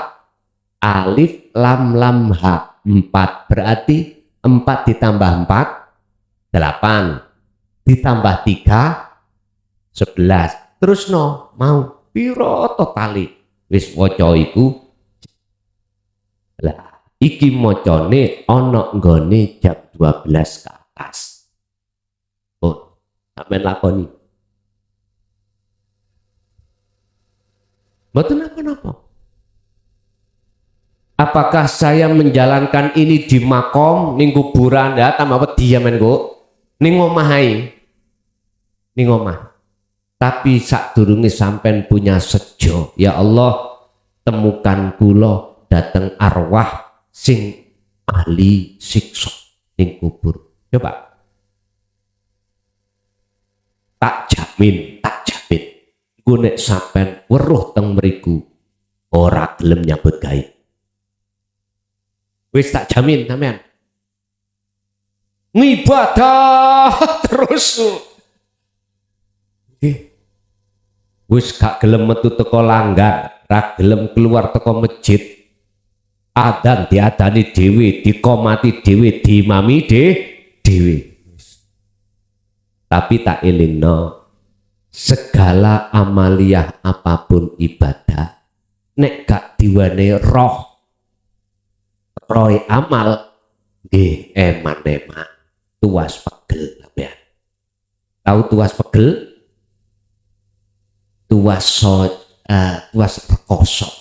alif lam lam ha 4 berarti 4 ditambah 4 8 ditambah 3 11. Terus no mau piro totali wis waca iku. Lah iki macane ana nggone jam 12 ke atas. Oh, sampeyan lakoni. Mboten apa-apa. Apakah saya menjalankan ini di makom ning kuburan ya tambah wedi ya men kok ning omah ae. Ning omah. Tapi sadurunge sampean punya sejo, ya Allah temukan kula dateng arwah sing ahli siksa ning kubur. Coba. Tak jamin. Ku nek sampean weruh teng mriku ora gelem nyambut gawe. Wis tak jamin sampean. Ngibadah terus. Wis gak gelem metu teko langgar, ra gelem keluar teko masjid. Adzan diadani dhewe, dikomati dhewe, diimami dhewe. Tapi tak elingno segala amaliyah apapun ibadah nek gak diwane roh amal nggih eman-eman tuas pegel sampean. Tahu tuas pegel? Tuas rekoso.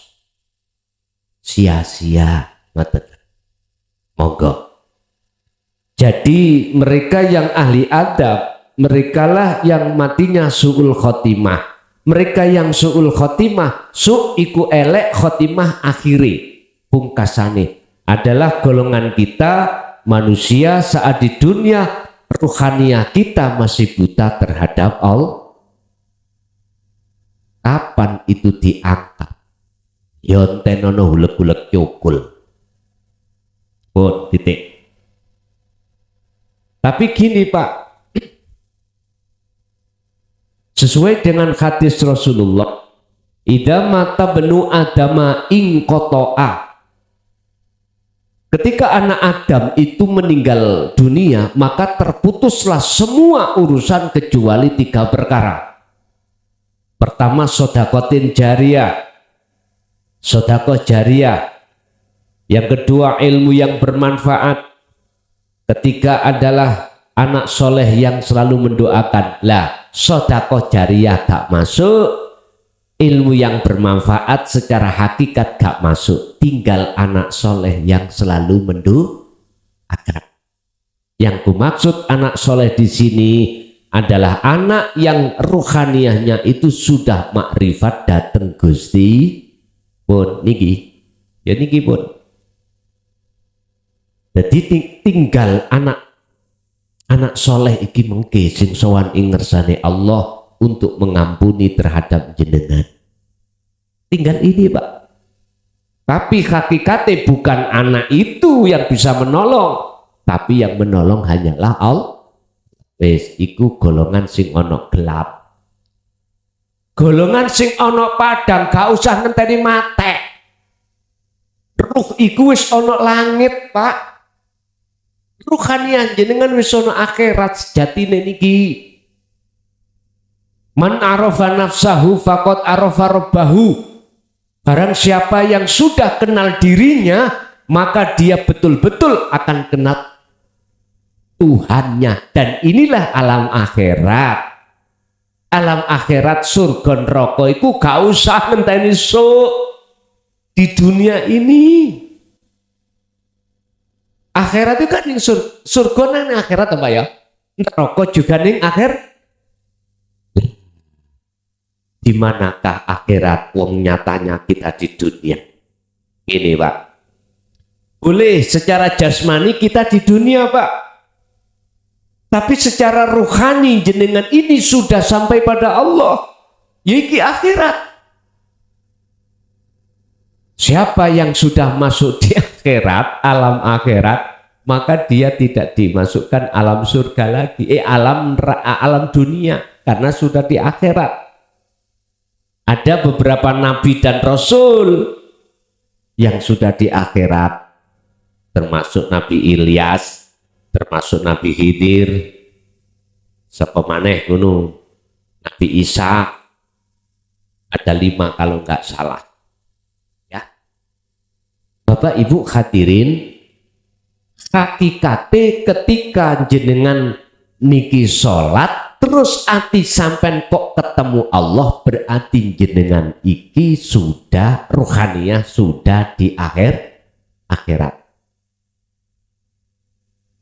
Sia-sia ngoten. Monggo. Jadi mereka yang ahli adab, merekalah yang matinya su'ul khotimah. Mereka yang su'ul khotimah, su' iku elek, khotimah akhiri. Pungkasane adalah golongan kita manusia saat di dunia ruhaniyah kita masih buta terhadap Allah. Kapan itu diangkat? Yontenono hulek-hulek cukul. Pun titik. Tapi gini Pak, sesuai dengan hadis Rasulullah, idza mata benu adama ing kotoa. Ketika anak Adam itu meninggal dunia, maka terputuslah semua urusan kecuali 3 perkara. Pertama, sodakotin jariyah, sodakoh jariyah. Yang kedua, ilmu yang bermanfaat. Ketiga adalah anak soleh yang selalu mendoakan. Lah, sodakoh jariyah gak masuk, ilmu yang bermanfaat secara hakikat gak masuk, tinggal anak soleh yang selalu mendoakan. Yang kumaksud anak soleh di sini adalah anak yang ruhaniyahnya itu sudah makrifat dateng Gusti pun niki, ya niki pun. Jadi tinggal anak soleh iki mengke sing sowan ing ngersane Allah untuk mengampuni terhadap jenengan. Tinggal ini, Pak. Tapi hakikatnya bukan anak itu yang bisa menolong, tapi yang menolong hanyalah Allah. Wis iku golongan sing ono gelap. Golongan sing ono padang gak usah ngenteni matek. Ruh iku wis ono langit, Pak. Ruhanian jenengan wis ono akhirat sejatine niki. Man arafa nafsahu faqad arafa rabbahu. Barang siapa yang sudah kenal dirinya, maka dia betul-betul akan kenal Tuhannya. Dan inilah alam akhirat. Alam akhirat surga neraka iku gak usah ngenteni sok di dunia ini. Akhirat itu kan ning surga nang akhirat apa ya? Neraka juga ning akhir. Di manakah akhirat wong nyatanya kita di dunia? Ini, Pak. Boleh secara jasmani kita di dunia, Pak. Tapi secara ruhani jenengan ini sudah sampai pada Allah. Yiki akhirat. Siapa yang sudah masuk di akhirat, alam akhirat, maka dia tidak dimasukkan alam surga lagi, alam dunia, karena sudah di akhirat. Ada beberapa nabi dan rasul yang sudah di akhirat, termasuk Nabi Ilyas, termasuk Nabi Khidir, sepemaneh gunung Nabi Isa, ada 5 kalau nggak salah. Ya, Bapak Ibu hadirin, hakikate ketika jenengan niki sholat terus ati sampai kok ketemu Allah, berarti jenengan iki sudah ruhaniyah, sudah di akhirat.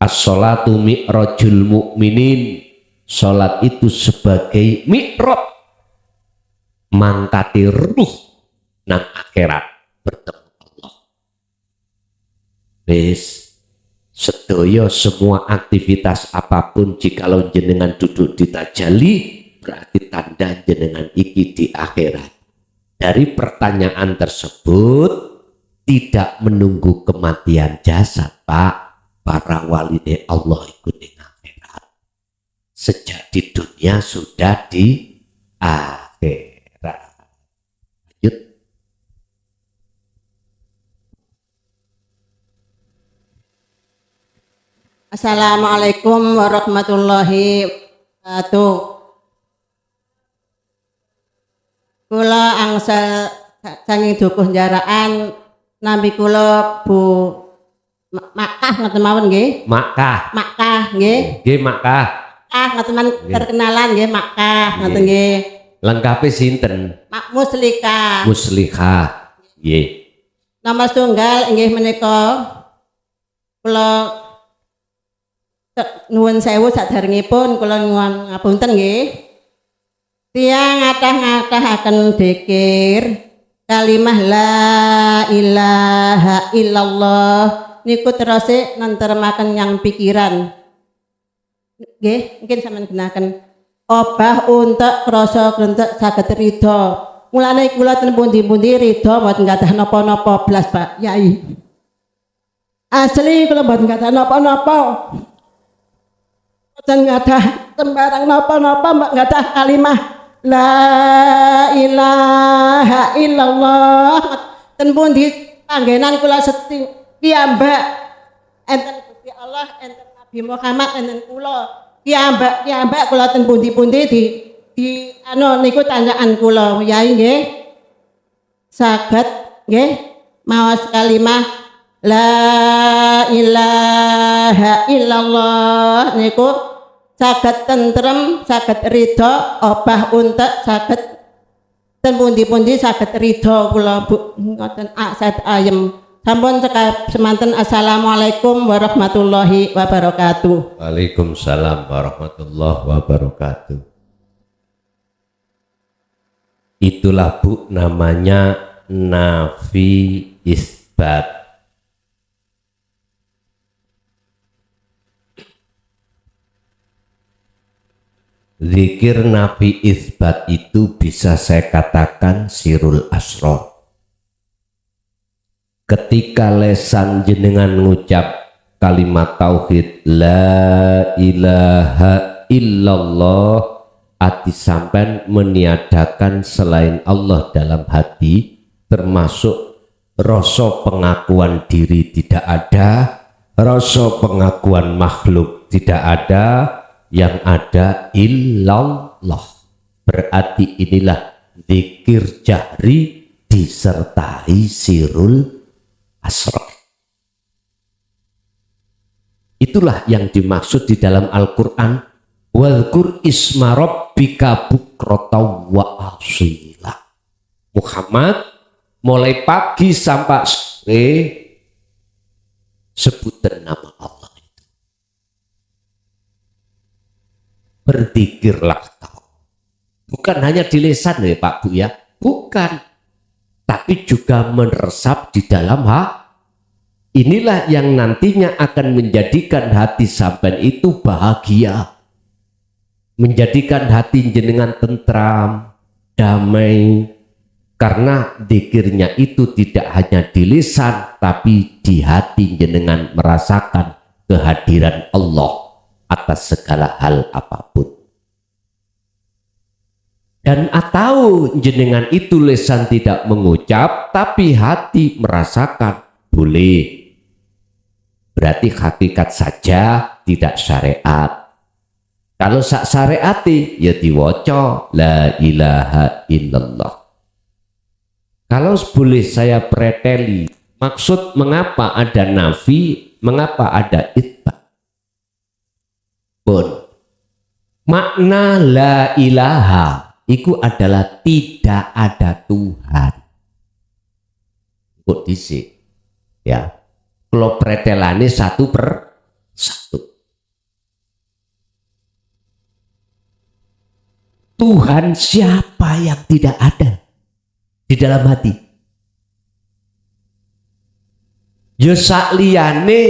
As-sholatu mi'rajul mu'minin. Sholat itu sebagai mi'raj, mangkati ruh nang akhirat bertemu Allah. Wis sedaya semua aktivitas apapun jikalau jenengan duduk di tajalli, berarti tanda jenengan iki di akhirat. Dari pertanyaan tersebut tidak menunggu kematian jasad, Pak. Para waline Allah ikut di akhirat. Sejak di dunia sudah di akhirat. Lanjut.
Assalamualaikum warahmatullahi wabarakatuh. Kula angsal sanging dukuh jaraan nampi kula Bu Makkah ngoten mawon nggih.
Makkah.
Makkah nggih.
Nggih Makkah.
Ngoten man perkenalan nggih Makkah ngoten nggih.
Lengkape sinten?
Mak Muslika.
Muslihah. Nggih.
Nomor tunggal inggih menika kula nuwun sewu saderengipun kula nyuwun ngapunten nggih. Tiyang ngathah-ngathahaken dzikir kalimah la ilaha illallah niku terus nentremaken yang pikiran. Nggih, mungkin sampeyan gunaken obah untuk krasa krentek saged ridho. Mulane kula ten pundi-pundi ridho mboten gadah napa-napa blas, Pak Yai. Asli kula mboten gadah napa-napa. Mboten gadah sembarang napa-napa, mbak gadah kalimah la ilaha illallah. Ten pundi panggenan kula seting piyambak enten Gusti Allah, enten Nabi Muhammad, enten kula piyambak kula ten pundi-pundi di niku tanyaan kula Yai nggih. Saged nggih maos kalimah la ilaha illallah niku saged tentrem, saged ridho, obah untek saged ten pundi-pundi saged ridho kula Bu ngoten aset ayem. Sampun cekap semanten. Assalamualaikum warahmatullahi wabarakatuh.
Waalaikumsalam warahmatullahi wabarakatuh. Itulah Bu namanya nafi isbat. Zikir nafi isbat itu bisa saya katakan sirul asrar. Ketika lesan jenengan ngucap kalimat tauhid la ilaha illallah, hati sampean meniadakan selain Allah dalam hati, termasuk rasa pengakuan diri tidak ada, rasa pengakuan makhluk tidak ada, yang ada illallah. Berarti inilah zikir jahri disertai sirul asrar. Itulah yang dimaksud di dalam Al-Quran, wadhkur isma rabbika bukratan wa asila. Muhammad, mulai pagi sampai sore sebutan nama Allah itu. Berzikirlah kau. Bukan hanya di lisan ya Pak Bu ya, bukan. Tapi juga meresap di dalam hati. Inilah yang nantinya akan menjadikan hati sampean itu bahagia, menjadikan hati jenengan tentram, damai, karena zikirnya itu tidak hanya di lisan, tapi di hati jenengan merasakan kehadiran Allah atas segala hal apapun. Dan atau jenengan itu lisan tidak mengucap tapi hati merasakan, boleh. Berarti hakikat saja tidak syariat. Kalau sak syariati ya diwoco la ilaha illallah. Kalau boleh saya preteli, maksud mengapa ada nafi, mengapa ada itsbat. Pun makna la ilaha itu adalah tidak ada Tuhan. Kok disik ya, kalau pretelane satu per satu. Tuhan siapa yang tidak ada di dalam hati? Ya sakliyane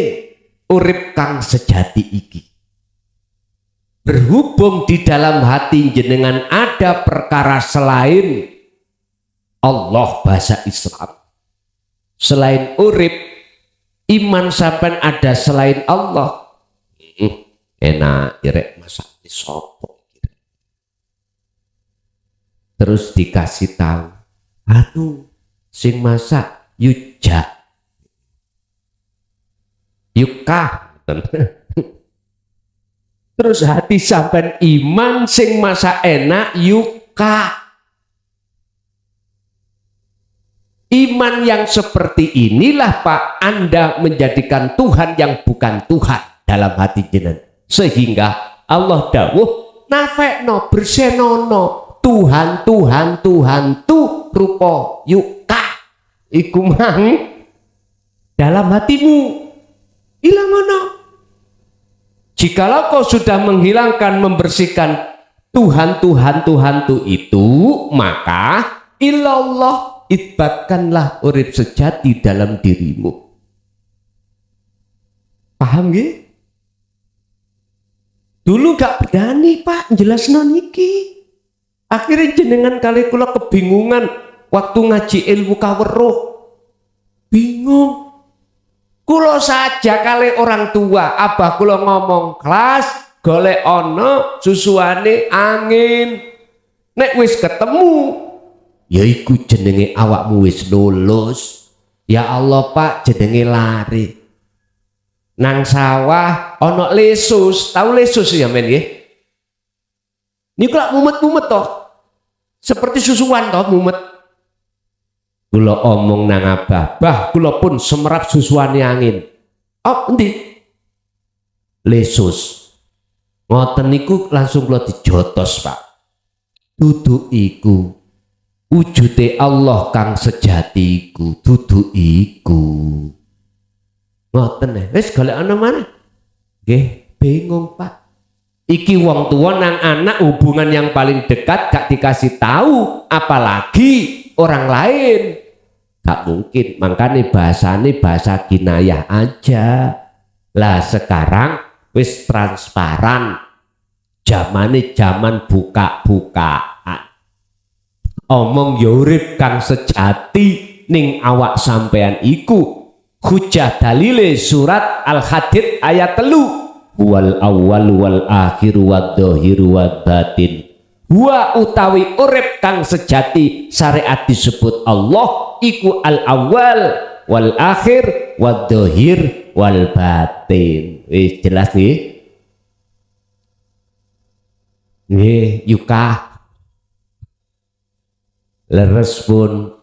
urip kang sejati iki. Berhubung di dalam hati jenengan ada perkara selain Allah, bahasa Islam, selain urip, iman sampai ada selain Allah, enak irek masak di sopo. Terus dikasih tahu, aduh sing masak yuja yukah. Terus hati sampai iman sing masa enak yuka. Iman yang seperti inilah Pak, Anda menjadikan Tuhan yang bukan Tuhan dalam hati jenengan. Sehingga Allah dawuh nafekno bersenono Tuhan Tuhan Tuhan tu rupa yuka. Iku mang dalam hatimu ilang ono. Jikalau kau sudah menghilangkan, membersihkan Tuhan itu, maka ilallah, itbatkanlah urip sejati dalam dirimu. Paham gak? Dulu gak berani Pak jelas niki. Akhirnya jenengan kali kula kebingungan waktu ngaji ilmu kaweruh. Bingung. Kulo saja kali orang tua, abah kulo ngomong kelas golek ono susuane angin. Nek wis ketemu, ya iku jenenge awakmu wis lulus. Ya Allah Pak, jenenge lari. Nang sawah ono lesus, tahu lesus ya men nggih? Niku lak mumet-mumet toh. Seperti susuan toh mumet. Kula omong nang abah, bah kula pun semerap susuane angin. Oh, endi? Lesus. Ngoten niku langsung kula dijotos, Pak. Dudu iku. Wujude Allah kang sejati iku, dudu iku. Ngoten wis golekane maneh. Nggih, bingung, Pak. Iki wong tua nang anak hubungan yang paling dekat gak dikasih tahu, apalagi orang lain. Gak mungkin, makanya bahasane bahasa kinayah aja. Lah sekarang wis transparan. Zamane zaman buka-bukaan. Omong ya urip kang sejati ning awak sampean iku. Hujjah dalile surat Al-Hadid ayat 3. Wal awwal wal akhir wad dhahir wad batin. Wa utawi urip kang sejati syariat disebut Allah iku al awal wal akhir wad dhahir wal batin. Wis jelas nih. Nggih, yuka. Leres pun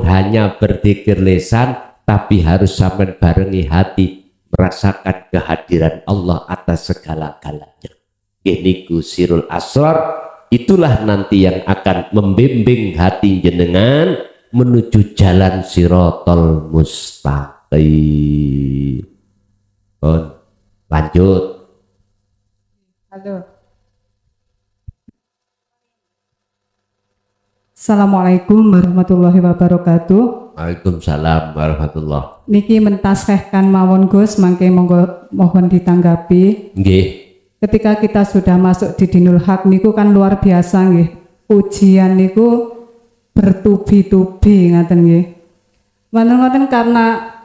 hanya berzikir lisan, tapi harus sampai barengi hati merasakan kehadiran Allah atas segala-galanya. Ini sirul asrar, itulah nanti yang akan membimbing hati jenengan menuju jalan sirotol mustaqim. Lanjut.
Halo. Assalamualaikum warahmatullahi wabarakatuh.
Waalaikumsalam warahmatullah.
Niki mentaskhehkan mawon Gus, mangke monggo mohon ditanggapi.
Nggih.
Ketika kita sudah masuk di Dinul Haq niku kan luar biasa nggih. Ujian niku bertubi-tubi ngaten nggih. Ngoten karena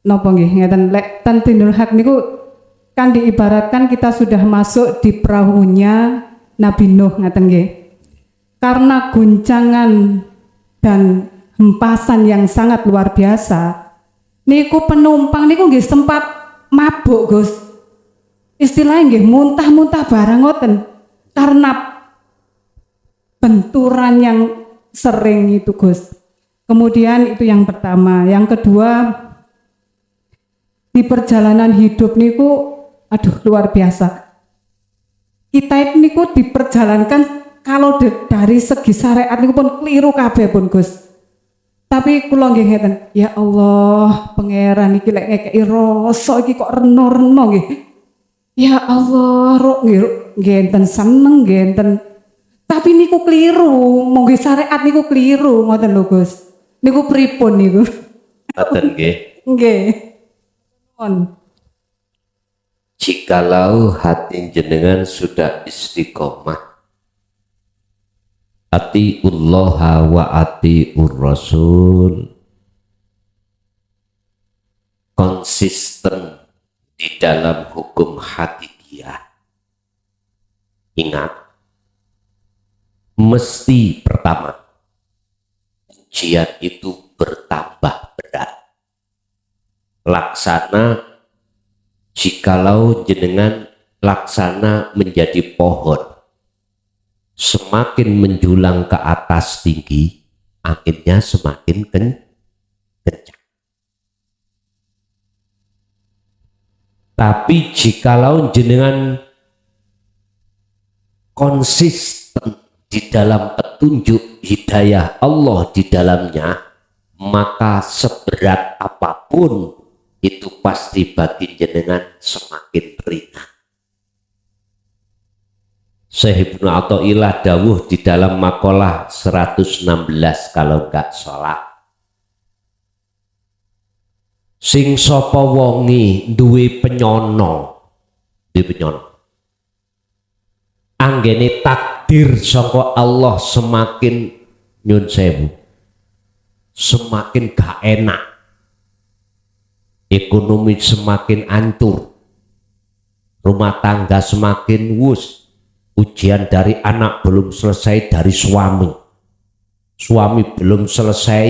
napa nggih ngeten lek ten Dinul Haq niku kan diibaratkan kita sudah masuk di perahunya Nabi Nuh ngaten nggih. Karena guncangan dan hempasan yang sangat luar biasa, niku penumpang niku nggih sempat mabuk Gus. Istilahnya nggih muntah-muntah barang ngoten karena benturan yang sering itu Gus. Kemudian itu yang pertama, yang kedua di perjalanan hidup niku aduh luar biasa. Kita niku diperjalankan kalau dari segi syariat niku pun keliru kabeh pun Gus. Tapi kula nggih ngeten, ya Allah, pangeran iki lek ngekeki rasa iki kok reno-reno nggih. Ya Allah, nggih enten seneng nggih enten. Tapi niku keliru, monggo syariat niku keliru ngoten lho Gus. Niku pripun niku?
Ngoten nggih.
Nggih. Mohon.
Jikalau hati jenengan sudah istiqomah, atiullaha wa atiur rasul, konsisten di dalam hukum hakikiyah. Ingat, mesti pertama ujian itu bertambah berat. Laksana jikalau jenengan laksana menjadi pohon, semakin menjulang ke atas tinggi, anginnya semakin kencang. Tapi jikalau jenengan konsisten di dalam petunjuk hidayah Allah di dalamnya, maka seberat apapun itu pasti bagi jenengan semakin ringan. Syekh Ibnu Athaillah dawuh di dalam makalah 116 kalau enggak salah. Sing sapa wonge duwe penyono, anggene takdir saka Allah semakin nyun sewu, semakin gak enak, ekonomi semakin hancur, rumah tangga semakin wus, ujian dari anak belum selesai dari suami belum selesai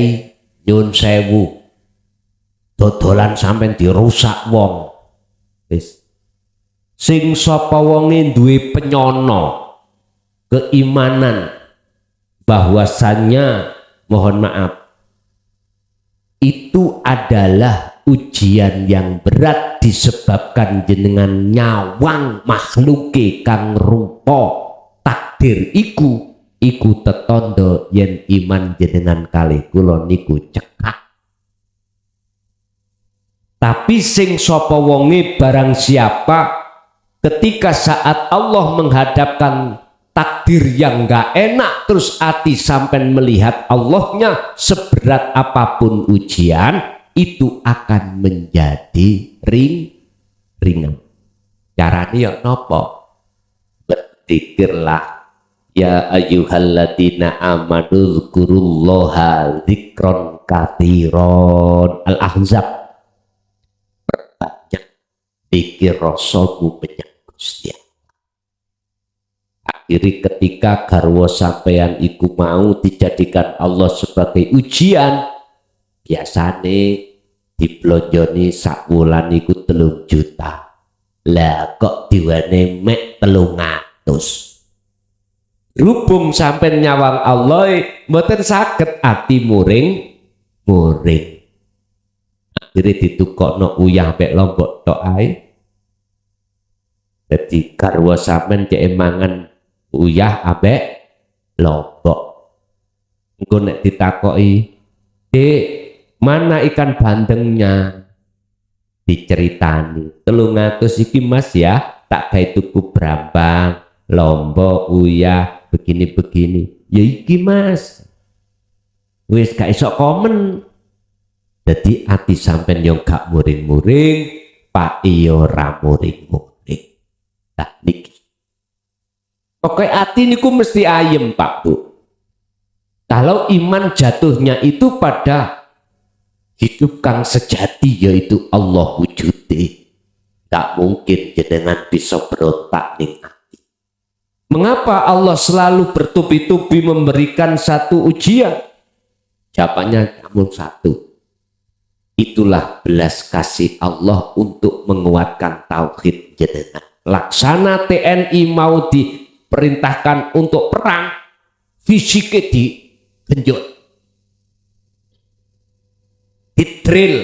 nyun sewu, dodolan sampai dirusak wong. Sing sapa wonge duwe penyono keimanan bahwasannya, mohon maaf, itu adalah ujian yang berat disebabkan jenengan nyawang makhluke kang rupa takdir iku tetondo yen iman jenengan kalih kula niku cekak. Tapi sing sapa wonge barang siapa ketika saat Allah menghadapkan takdir yang enggak enak terus hati sampai melihat Allahnya, seberat apapun ujian itu akan menjadi ringan. Caranya ya nopo? Berzikirlah ya ayyuhalladzina amanu dzkurullaha dzikron katsiron. Al-Ahzab. Perbanyak zikir rasulmu menyang Gusti. Akhirnya ketika garwa sampeyan iku mau dijadikan Allah sebagai ujian, biasane diblonjoni sak wulan iku 3 juta. Lah kok diwane mek 300. Rubung sampai nyawang Allah mboten saged ati muring. Akhirnya ditukokno uyah mek lombok tok ae. Dadi garwa sampean cek mangan uyah ambek lombok. Engko nek ditakoki, "Dek, mana ikan bandengnya?" Diceritani, 300 iki Mas ya, tak gawe tuku brambang, lombok, uyah, begini-begini. Ya iki Mas. Wis gak iso komen. Jadi ati sampean yo gak muring-muring, Pak iyo ora muring-muring. Nah niki. Pokoknya hati niku mesti ayem Pak Bu. Kalau iman jatuhnya itu pada hidup kang sejati yaitu Allah wujudi. Tak mungkin jenengan bisa berontak ning hati. Mengapa Allah selalu bertubi-tubi memberikan satu ujian? Jawabannya namun satu. Itulah belas kasih Allah untuk menguatkan tauhid jenengan. Laksana TNI mau diperintahkan untuk perang, fisiknya digenjot, didrill,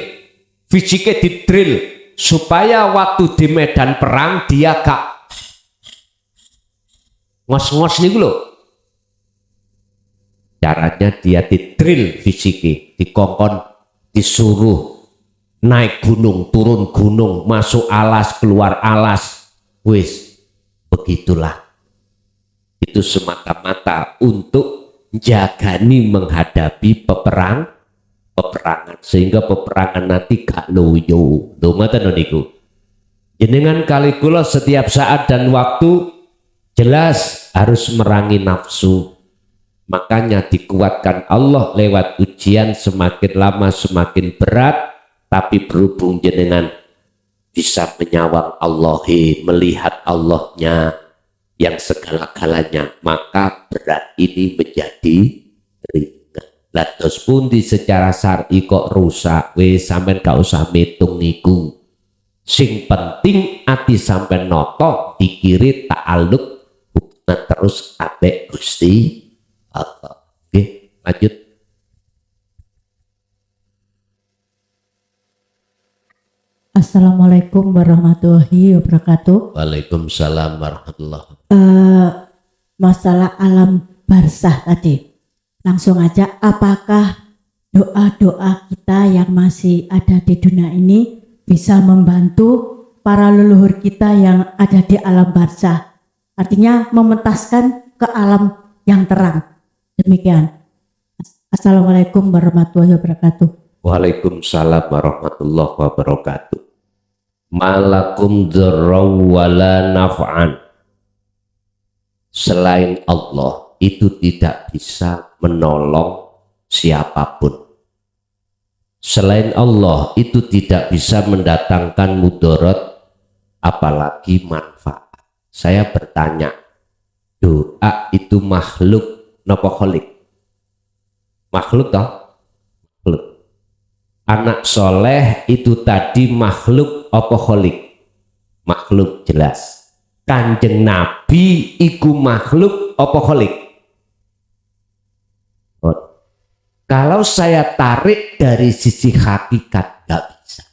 fisiknya didrill supaya waktu di medan perang dia gak ngos-ngos nih loh. Caranya dia didrill fisiknya, dikongkon, disuruh naik gunung, turun gunung, masuk alas, keluar alas. Wis, begitulah. Itu semata-mata untuk jagani menghadapi peperangan sehingga peperangan nanti gak loyo. Ngoten niku. Jenengan kali kula setiap saat dan waktu jelas harus merangi nafsu. Makanya dikuatkan Allah lewat ujian, semakin lama semakin berat, tapi berhubung jenengan bisa menyawang Allah, melihat Allahnya yang segala-galanya, maka berat ini menjadi ringan. Lados pundi secara syar'i kok rusak, wis sampean gak usah mitung niku. Sing penting ati sampean noto dikiri ta'aluk hubungan terus ambek Gusti Allah. Oke, lanjut.
Assalamualaikum warahmatullahi wabarakatuh.
Waalaikumsalam warahmatullahi wabarakatuh.
Masalah alam barzah tadi, langsung aja, apakah doa-doa kita yang masih ada di dunia ini bisa membantu para leluhur kita yang ada di alam barzah? Artinya mementaskan ke alam yang terang. Demikian. Assalamualaikum warahmatullahi wabarakatuh.
Waalaikumsalam warahmatullahi wabarakatuh. Malakum dzarraw wala naf'an. Selain Allah itu tidak bisa menolong siapapun. Selain Allah itu tidak bisa mendatangkan mudarat apalagi manfaat. Saya bertanya, doa itu makhluk napa khalik? Makhluk toh? Makhluk. Anak soleh itu tadi makhluk apa khalik? makhluk jelas. Kanjeng Nabi iku makhluk apa kholik? Kalau saya tarik dari sisi hakikat gak bisa.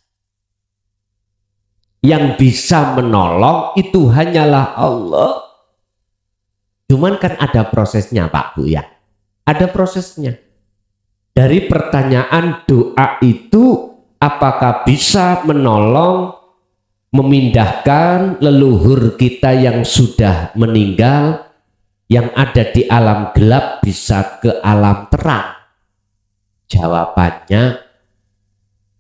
Yang bisa menolong itu hanyalah Allah. Cuman kan ada prosesnya Pak Bu ya. Ada prosesnya. Dari pertanyaan doa itu apakah bisa menolong memindahkan leluhur kita yang sudah meninggal yang ada di alam gelap bisa ke alam terang? Jawabannya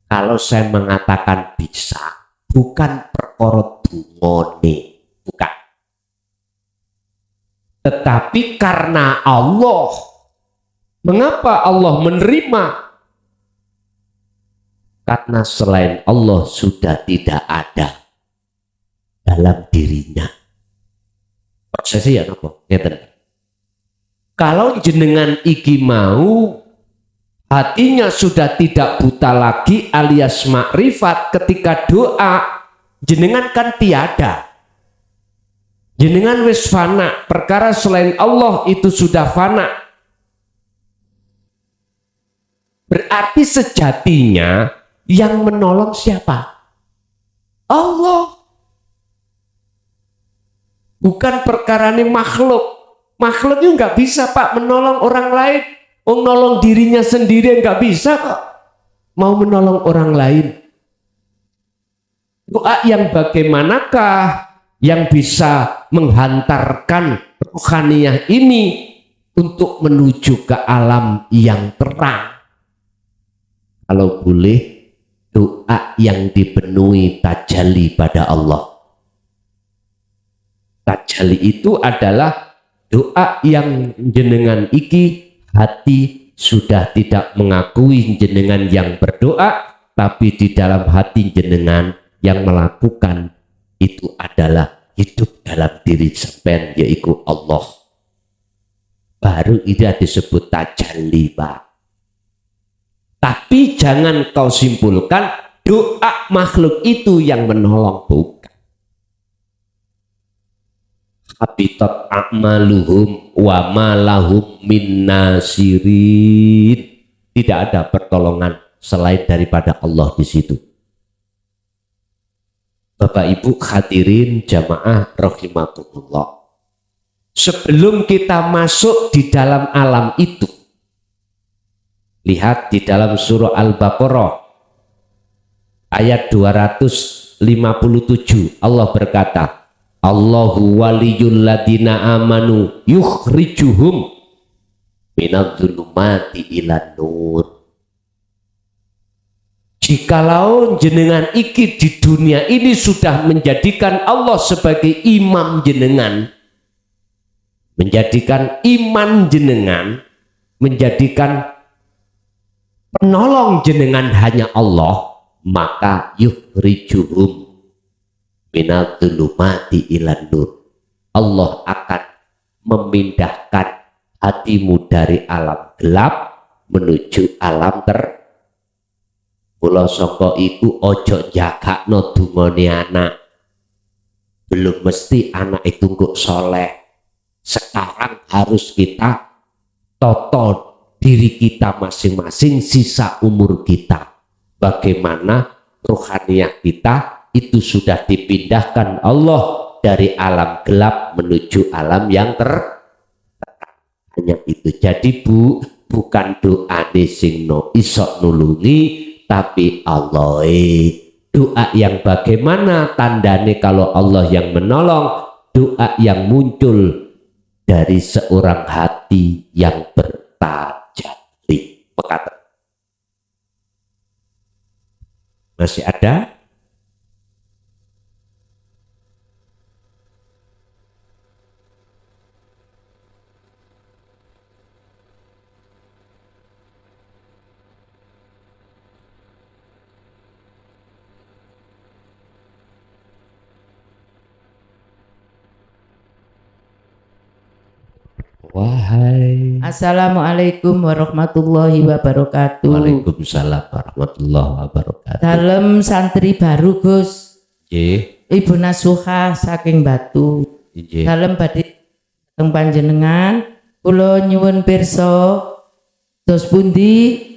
kalau saya mengatakan bisa bukan perkara dungone, bukan. Tetapi karena Allah. Mengapa Allah menerima? Karena selain Allah sudah tidak ada dalam dirinya. Prosesnya ya nopo, ngeten. Kalau jenengan iki mau hatinya sudah tidak buta lagi alias makrifat ketika doa, jenengan kan tiada. Jenengan wis fana, perkara selain Allah itu sudah fana. Berarti sejatinya yang menolong siapa? Allah. Bukan perkara ini makhluk. Makhluknya nggak bisa Pak menolong orang lain. Menolong dirinya sendiri nggak bisa kok. Mau menolong orang lain. Doa yang bagaimanakah yang bisa menghantarkan rohaniyah ini untuk menuju ke alam yang terang? Kalau boleh doa yang dipenuhi tajalli pada Allah. Tajalli itu adalah doa yang jenengan iki hati sudah tidak mengakui jenengan yang berdoa, tapi di dalam hati jenengan yang melakukan itu adalah hidup dalam diri sampean yaitu Allah. Baru itu disebut tajalli Pak. Tapi jangan kau simpulkan doa makhluk itu yang menolong, bukan. Habitat a'maluhum wa ma lahum min nasirin. Tidak ada pertolongan selain daripada Allah di situ. Bapak Ibu hadirin jamaah rahimakumullah. Sebelum kita masuk di dalam alam itu, lihat di dalam surah Al-Baqarah ayat 257 Allah berkata, Allahu waliyul ladina amanu yukhrijuhum minadh-dhulumati ilan nur. Jikalau jenengan iki di dunia ini sudah menjadikan Allah sebagai imam jenengan, menjadikan iman jenengan, menjadikan penolong jenengan hanya Allah, maka yukhrijuhum minadh-dhulumati ilan nur. Allah akan memindahkan hatimu dari alam gelap menuju alam terang. Kula saka iku ojo jagakno dungane anak. Belum mesti anak itu kok soleh. Sekarang harus kita toto diri kita masing-masing sisa umur kita. Bagaimana rohaniyah kita itu sudah dipindahkan Allah dari alam gelap menuju alam yang terang. Hanya itu. Jadi Bu, bukan doa sing no isok nulungi, tapi Allah. Doa yang bagaimana tandanya kalau Allah yang menolong? Doa yang muncul dari seorang hati yang bertajalli. Masih ada? Wahai.
Assalamualaikum warahmatullahi wabarakatuh.
Waalaikumsalam warahmatullahi wabarakatuh.
Dalam santri baru Gus.
Nggih.
Ibu Nasuha saking Batu.
Injih.
Dalem badhe teng panjenengan kula nyuwun pirsa dos pundi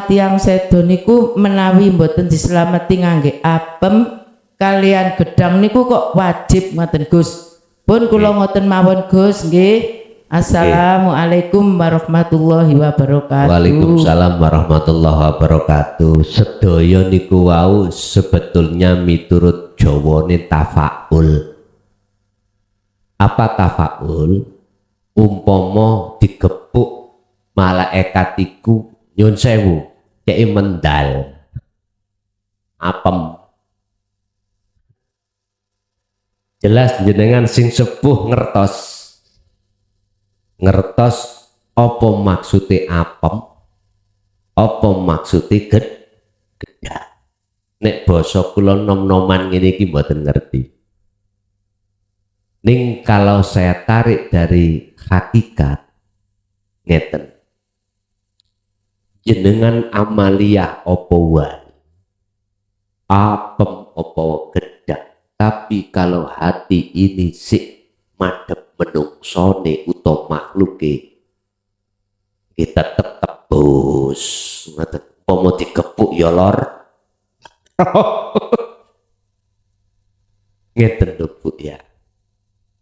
tiang sedo niku menawi mboten dislameti ngangge apem kalian gedang niku kok wajib ngoten Gus. Pun kula ngoten mawon Gus nggih. Assalamualaikum warahmatullahi wabarakatuh.
Waalaikumsalam warahmatullahi wabarakatuh. Sedaya niku wau sebetulnya miturut Jawane tafaul. Apa tafaul? Umpama digepuk malaikat iku nyun sewu cek mendal apem. Jelas jenengan sing sepuh ngertos apa maksude apem, apa maksude gedhang. Nek basa kula nom-noman ngene iki mboten ngerti. Ning kalau saya tarik dari hakikat ngeten. Jenengan amaliyah apa wae. Apem apa gedhang. Tapi kalau hati ini sik madhep menungsone utawa makhluke kita tetep bos ngoten pomo dikepuk ya lor ngeten lho Bu ya.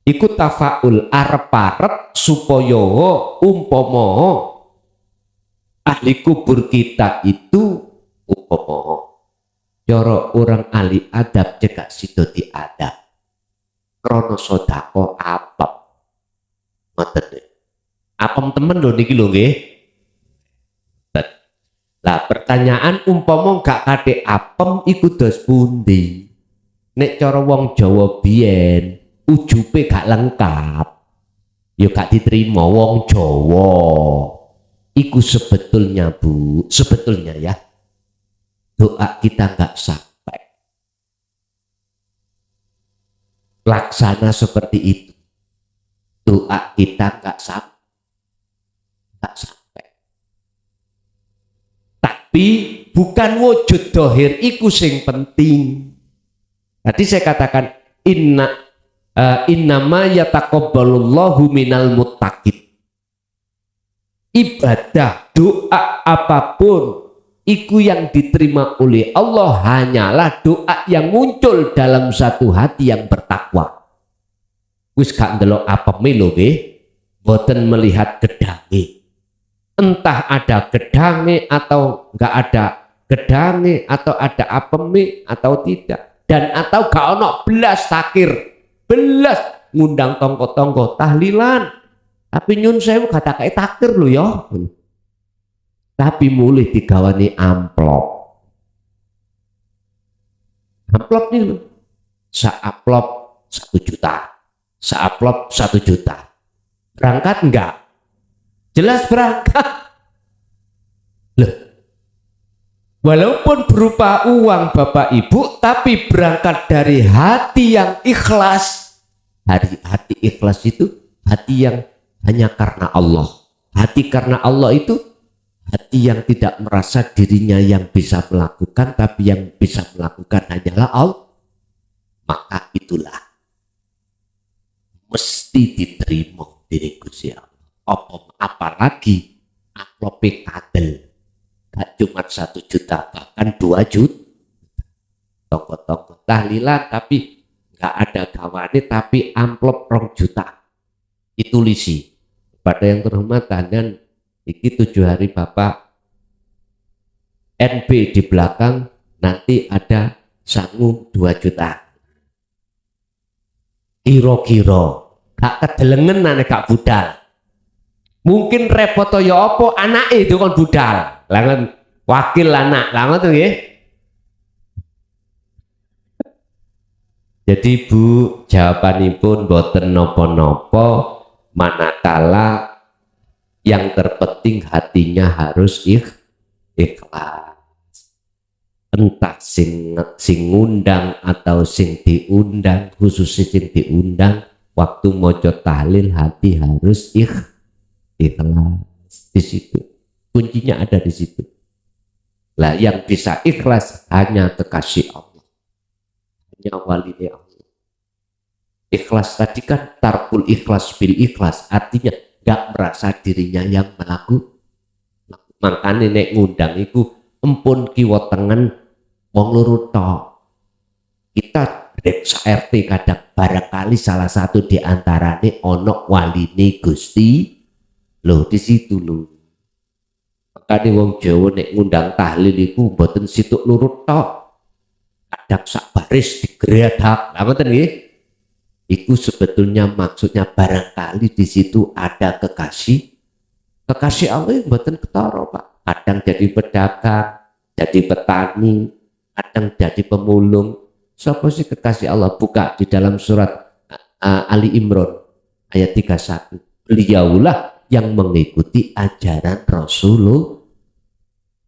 Iku tafaul arep-arep supaya umpama ahli kubur kita itu umpama cara orang ahli adab cekak sido di adab krono sodako apem ngoten apem temen lho niki lho nggih. Lah pertanyaan umpama gak kate apem iku dos pundi? Nek cara wong Jawa biyen ujube gak lengkap ya gak diterima wong Jawa iku sebetulnya Bu, sebetulnya ya doa kita nggak sampai laksana seperti itu, doa kita nggak sampai. Tapi bukan wujud dohir iku sing penting. Tadi saya katakan innama yataqabbalullahu minal muttaqin. Ibadah doa apapun iku yang diterima oleh Allah hanyalah doa yang muncul dalam satu hati yang bertakwa. Wis gak ndelok apeme lho nggih, boten melihat gedange. Entah ada gedange atau enggak ada gedange atau ada apeme atau tidak, dan atau gak ono belas takir, belas ngundang tonggo-tonggo tahlilan. Tapi nyun sewu kata kayak takir lho ya. Tapi mulai digawani amplop. Amplop nih lho. Sa-amplop 1 juta. Sa-amplop 1 juta. Berangkat enggak? Jelas berangkat. Loh. Walaupun berupa uang Bapak Ibu, tapi berangkat dari hati yang ikhlas. Hati ikhlas itu hati yang hanya karena Allah. Hati karena Allah itu hati yang tidak merasa dirinya yang bisa melakukan, tapi yang bisa melakukan hanyalah Allah. Maka itulah mesti diterima dari Gusti Allah. Apalagi amplopnya kadel, gak cuma 1 juta, bahkan 2 juta. Tonggo-tonggo tahlilan tapi gak ada gawane, tapi amplop 2 juta. Ditulisi pada yang terhormat dan iki 7 hari Bapak NB di belakang, nanti ada sangu 2 juta. Kira-kira gak kedelengen nek gak budal. Mungkin repot ya apa anake itu kan budal. Lah wakil anak. Lah ngoten nggih. Jadi Bu, jawabanipun boten napa-napa, manakala yang terpenting hatinya harus ikhlas. Entah sing ngundang atau sing diundang, khususnya sing diundang, waktu mojo tahlil hati harus ikhlas. Di situ kuncinya ada di situ. Lah yang bisa ikhlas hanya kekasih Allah, waline Allah. Ikhlas tadi kan tarkul ikhlas bil ikhlas, artinya nggak merasa dirinya yang melakukan. Makanya nek ngundang itu empun kiwa tengen wong loro tok. Kita reksa RT kadang barangkali salah satu di antarane ono waline Gusti loh di situ loh. Makanya wong Jawa nek ngundang tahlil iku mboten situk lurut tok. Kadang sak baris digredak. Lah ngoten nggih. Iku sebetulnya maksudnya barangkali di situ ada kekasih Allah yang mboten ketara, Pak. Kadang jadi pedagang, jadi petani, kadang jadi pemulung. Siapa sih kekasih Allah? Buka di dalam surat Ali Imran ayat 31. Beliaulah yang mengikuti ajaran Rasulullah.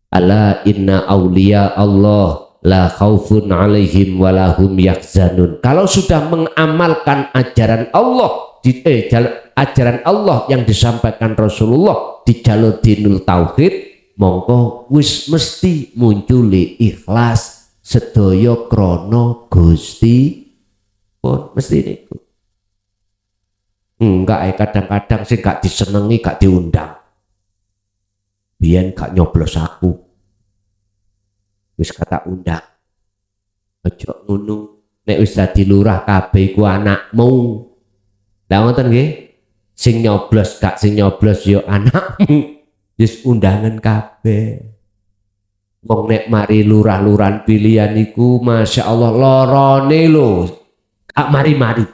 Ala inna awliya Allah la khaufun alaihim walahum yahzanun. Kalau sudah mengamalkan ajaran Allah ajaran Allah yang disampaikan Rasulullah di jalur dinul tauhid, mongko wis mesti munculi ikhlas sedaya krana Gusti pun mesti niku. Enggak kadang-kadang sih gak disenengi, gak diundang. Biyen gak nyoblos aku. Wis kata undang. Ojo ngono. Nek wis dadi lurah kabeh iku anakmu. Lah ngoten nggih. Sing nyoblos gak sing nyoblos yo anakmu. Wis undangan kabeh. Wong nek mari lurah-lurahan pilihan iku Masya Allah lorone lho. Gak mari-mari.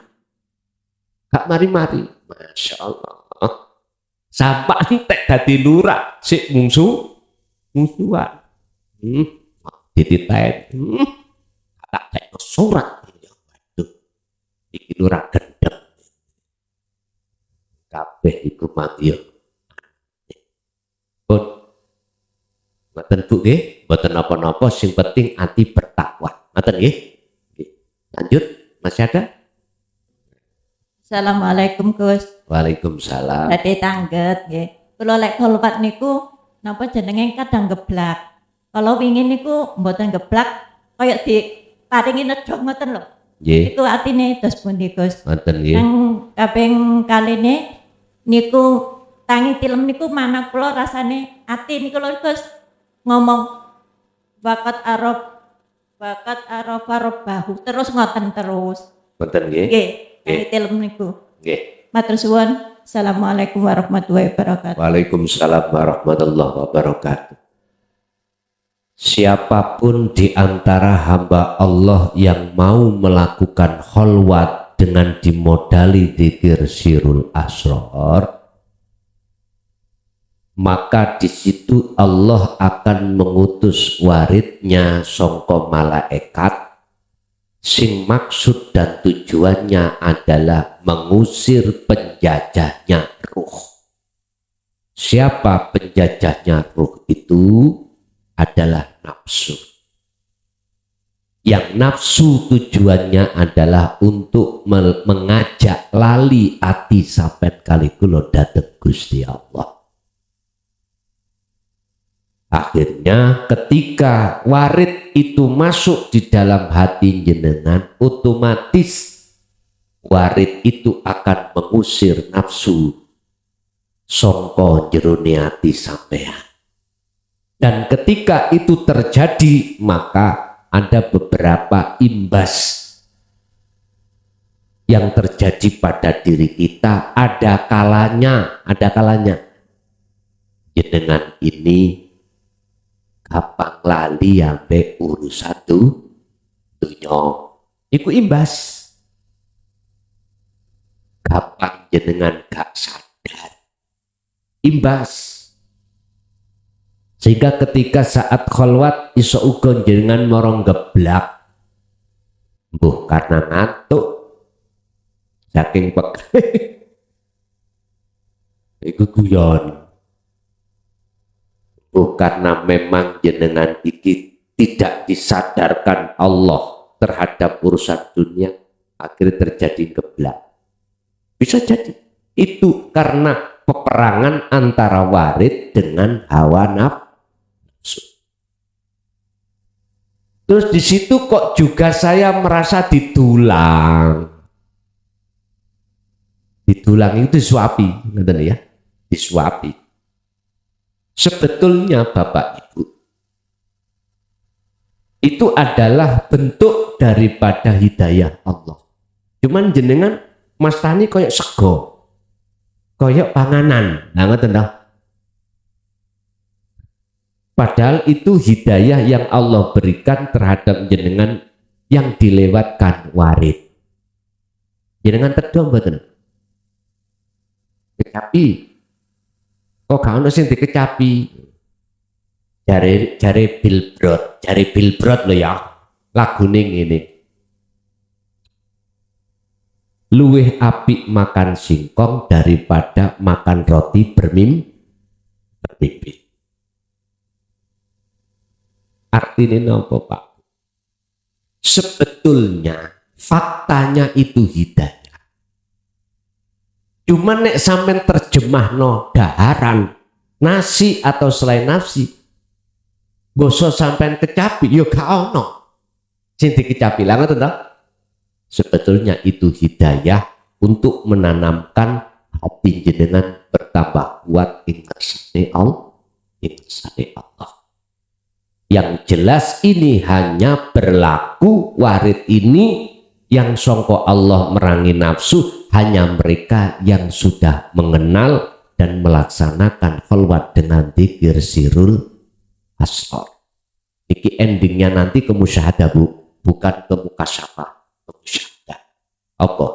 Gak mari-mari. Masya Allah. Sampai entek dadi lurah sik musuhan. Dititen. Tak tek surat. Waduh. Iki lurah gendeng. Kabeh iku mangya. Pun mboten Bu nggih, mboten napa-napa sing penting ati bertakwa. Ngoten nggih. Lanjut, masih ada?
Assalamualaikum Gus.
Waalaikumsalam.
Badhe tangget nggih. Kula lek kholwat niku napa jenenge kadang geblak. Kalau wingi niku mboten geblak kaya diparingi nedhok ngoten lho.
Nggih.
Iku atine dos pundi Gus?
Ngoten nggih.
Yang kaping kaline niku tangi tilem niku mana kula rasane ati niku lho Gus ngomong bakat arab bahu terus ngoten terus.
Ngoten nggih.
Nggih, tangi tilem niku.
Nggih.
Matur suwun. Assalamualaikum warahmatullahi wabarakatuh.
Waalaikumsalam warahmatullahi wabarakatuh. Siapapun di antara hamba Allah yang mau melakukan kholwat dengan dimodali dzikir sirul asrar, maka di situ Allah akan mengutus waridnya sangka malaikat sing maksud dan tujuannya adalah mengusir penjajahnya ruh. Siapa penjajahnya ruh itu? Adalah nafsu. Yang nafsu tujuannya adalah untuk mengajak lali ati sampai kali kula dhateng Gusti Allah. Akhirnya ketika warid itu masuk di dalam hati jenengan, otomatis warid itu akan mengusir nafsu sangka jerone ati sampean. Dan ketika itu terjadi, maka ada beberapa imbas yang terjadi pada diri kita. Ada kalanya jenengan ini gampang lali sampai urusan dunya. Iku imbas. Gampang jenengan gak sadar. Imbas. Sehingga ketika saat kholwat iso uga jenengan morong geblak. Mbuh karena ngantuk. Saking pegel. Iku guyon. Karena memang jenengan iki tidak disadarkan Allah terhadap urusan dunia, akhirnya terjadi geblak. Bisa jadi itu karena peperangan antara warid dengan hawa nafsu. Terus di situ kok juga saya merasa didulang. Didulang itu disuapi, ngeten ya, disuapi. Sebetulnya Bapak Ibu, itu adalah bentuk daripada hidayah Allah. Cuman jenengan Mas Tani koyok sego, koyok panganan, nah ngoten toh. Padahal itu hidayah yang Allah berikan terhadap jenengan yang dilewatkan warid. Jenengan tedong mboten? Kecapi. Kok gak ono sing dikecapi? Jare Billboard lho ya. Lagune ngene. Luwih apik makan singkong daripada makan roti bermimpi. Artinya apa Pak? Sebetulnya faktanya itu hidayah. Cuman nek sampean terjemahno daharan, nasi atau selain nasi, boso sampean kecapi, yo gak ono sing dikecapi. Lah ngoten to? Sebetulnya itu hidayah untuk menanamkan hati jenengan bertambah kuat ingersane Allah. Yang jelas ini hanya berlaku warid ini yang songko Allah merangi nafsu hanya mereka yang sudah mengenal dan melaksanakan khalwat dengan dzikir sirul asrar. Iki endingnya nanti ke musyahadah Bu, bukan ke mukasyafah, ke musyahadah. Apa?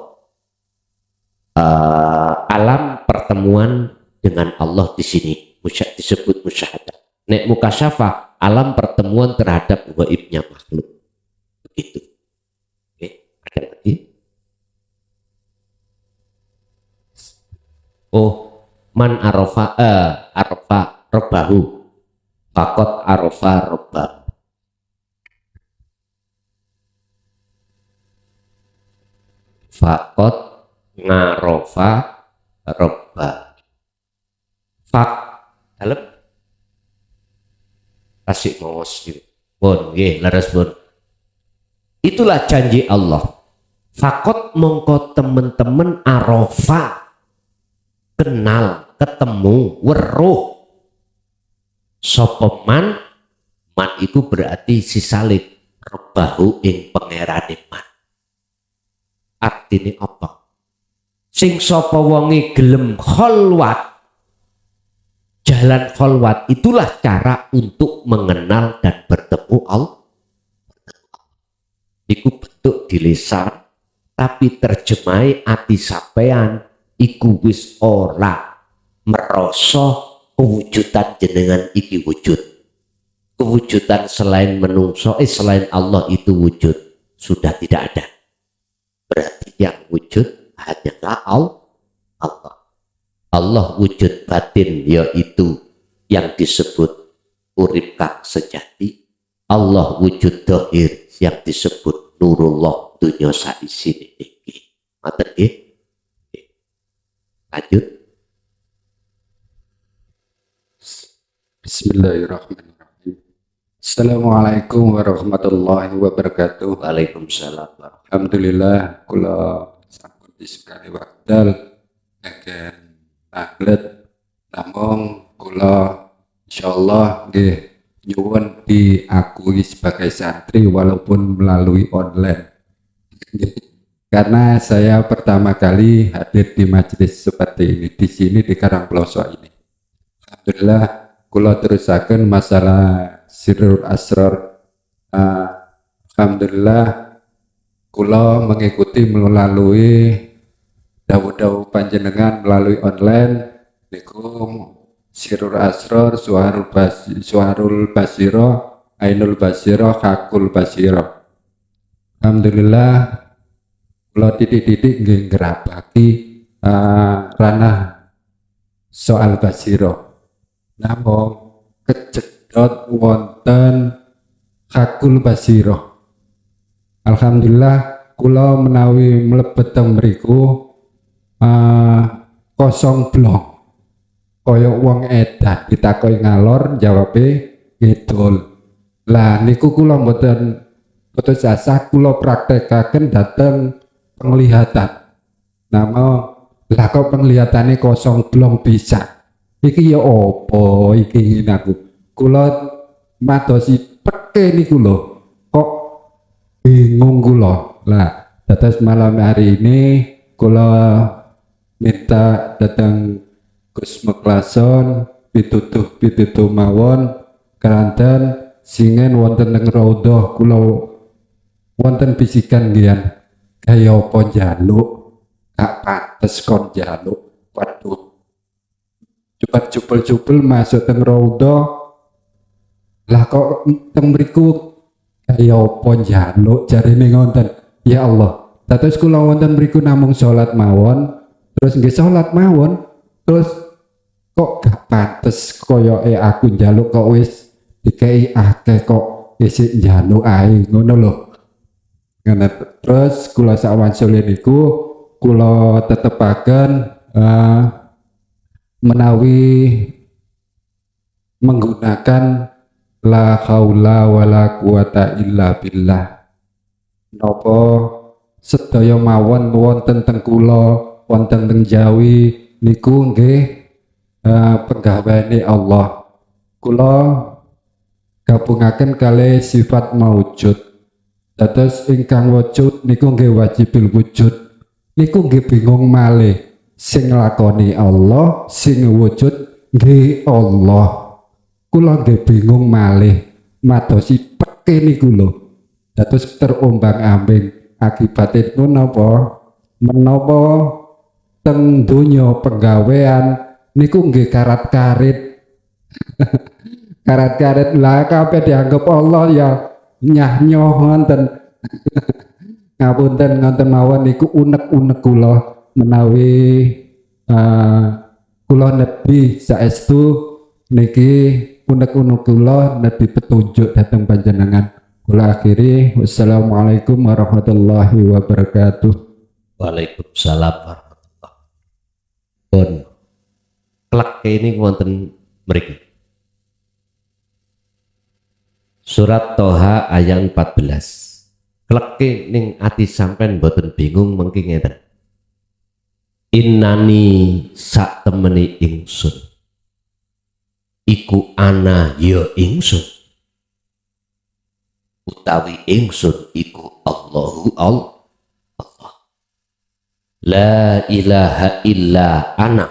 Alam pertemuan dengan Allah di sini disebut musyahadah. Nek mukasyafah alam pertemuan terhadap gaibnya makhluk. Begitu. Oke, ada lagi? Oh, man arafa rabbahu faqad arafa rabbahu. Faqad ngarofa rabbahu. Fak dalam kasih mos gitu. Bon, nggih, leres bon. Itulah janji Allah. Fakot mongko temen-temen arofa, kenal, ketemu, weruh. Sopeman, man itu berarti si salib. Rebahu ing pangerane man. Artinya apa? Sing sapa wonge gelem khalwat. Jalan khalwat itulah cara untuk mengenal dan bertemu Allah. Iku bentuk di lisan, tapi terjemai ati sampean iku wis ora merasa kewujudan jenengan iki wujud. Kewujudan selain menungso, selain Allah itu wujud sudah tidak ada. Berarti yang wujud hanyalah Allah. Allah wujud batin yaitu yang disebut urip kang sejati. Allah wujud dhahir yang disebut nurullah dunya saisine iki. Ngoten nggih. Lanjut.
Bismillahirrahmanirrahim. Assalamualaikum warahmatullahi wabarakatuh.
Waalaikumsalam.
Alhamdulillah kula sampun disukani wekdal agen Aglet namung kula insyaallah nggih nyuwun diakui sebagai santri walaupun melalui online. Karena saya pertama kali hadir di majelis seperti ini di sini di Karangploso ini. Alhamdulillah kula terusaken masalah sirrul asrar. Alhamdulillah kula mengikuti melalui dawuh-dawuh panjenengan melalui online niku sirrul asrar suharul basiro ainul basiro hakul basiro. Alhamdulillah kula titik-titik nggih ngrabaki ranah soal basiro. Namung kejedot wonten hakul basiro. Alhamdulillah kula menawi mlebet teng mriku kosong blok kaya wong edan ditakoki ngalor jawabe ngidul. Lah niku kula mboten putus asa, kula praktekaken dateng penglihatan. Nama lah kok penglihatannya kosong belum bisa. Iki ya opo iki ngene aku. Kula madosi peke niku lho. Kok bingung kula. Lah dados malam hari ini kula minta datang Gus Meklason pitutuh mawon keranten singen wonten ing raudhah kula wonten bisikan nggih kaya apa njaluk gak pantes kon njaluk. Waduh cepat jupel masuk teng raudhah lah kok teng mriku kaya apa njaluk jarine ngonten. Ya Allah dados kula wonten mriku namung salat mawon terus nggih salat mawon terus kok gak pantes koyoke aku njaluk kok wis dikei akeh kok isih njaluk ae ngono lho. Ngene terus kula sawansule niku kula tetepaken menawi menggunakan la haula wala quwata illa billah. Napa sedaya mawon wonten teng kula wonten teng Jawi niku nggih penggaweane Allah. Kula gabungaken kalih sifat maujud. Dados ingkang wujud niku nggih wajibil wujud. Niku nggih bingung malih. Sing nglakoni Allah, sing wujud nggih Allah. Kula nggih bingung malih. Madosi peke niku lho. Dados terombang-ambing akibatipun napa? Menapa teng donya penggawean niku nggih karat-karit. Karat-karit lah kabeh dianggap Allah ya nyah-nyoh ngoten. Ngapunten ngoten mawon niku unek-unek kula menawi kula nebi saestu niki unek-unek kula nebi petunjuk dhateng panjenengan. Kula akhiri wassalamualaikum warahmatullahi wabarakatuh.
Waalaikumsalam warahmatullahi wabarakatuh. Klek ini wonten mriki. Surat Toha ayat 14. Kleke ning ati sampean boten bingung mengki ngeten. Innani sak temeni ingsun. Iku ana ya ingsun. Utawi ingsun iku Allahu Allah. La ilaha illa ana.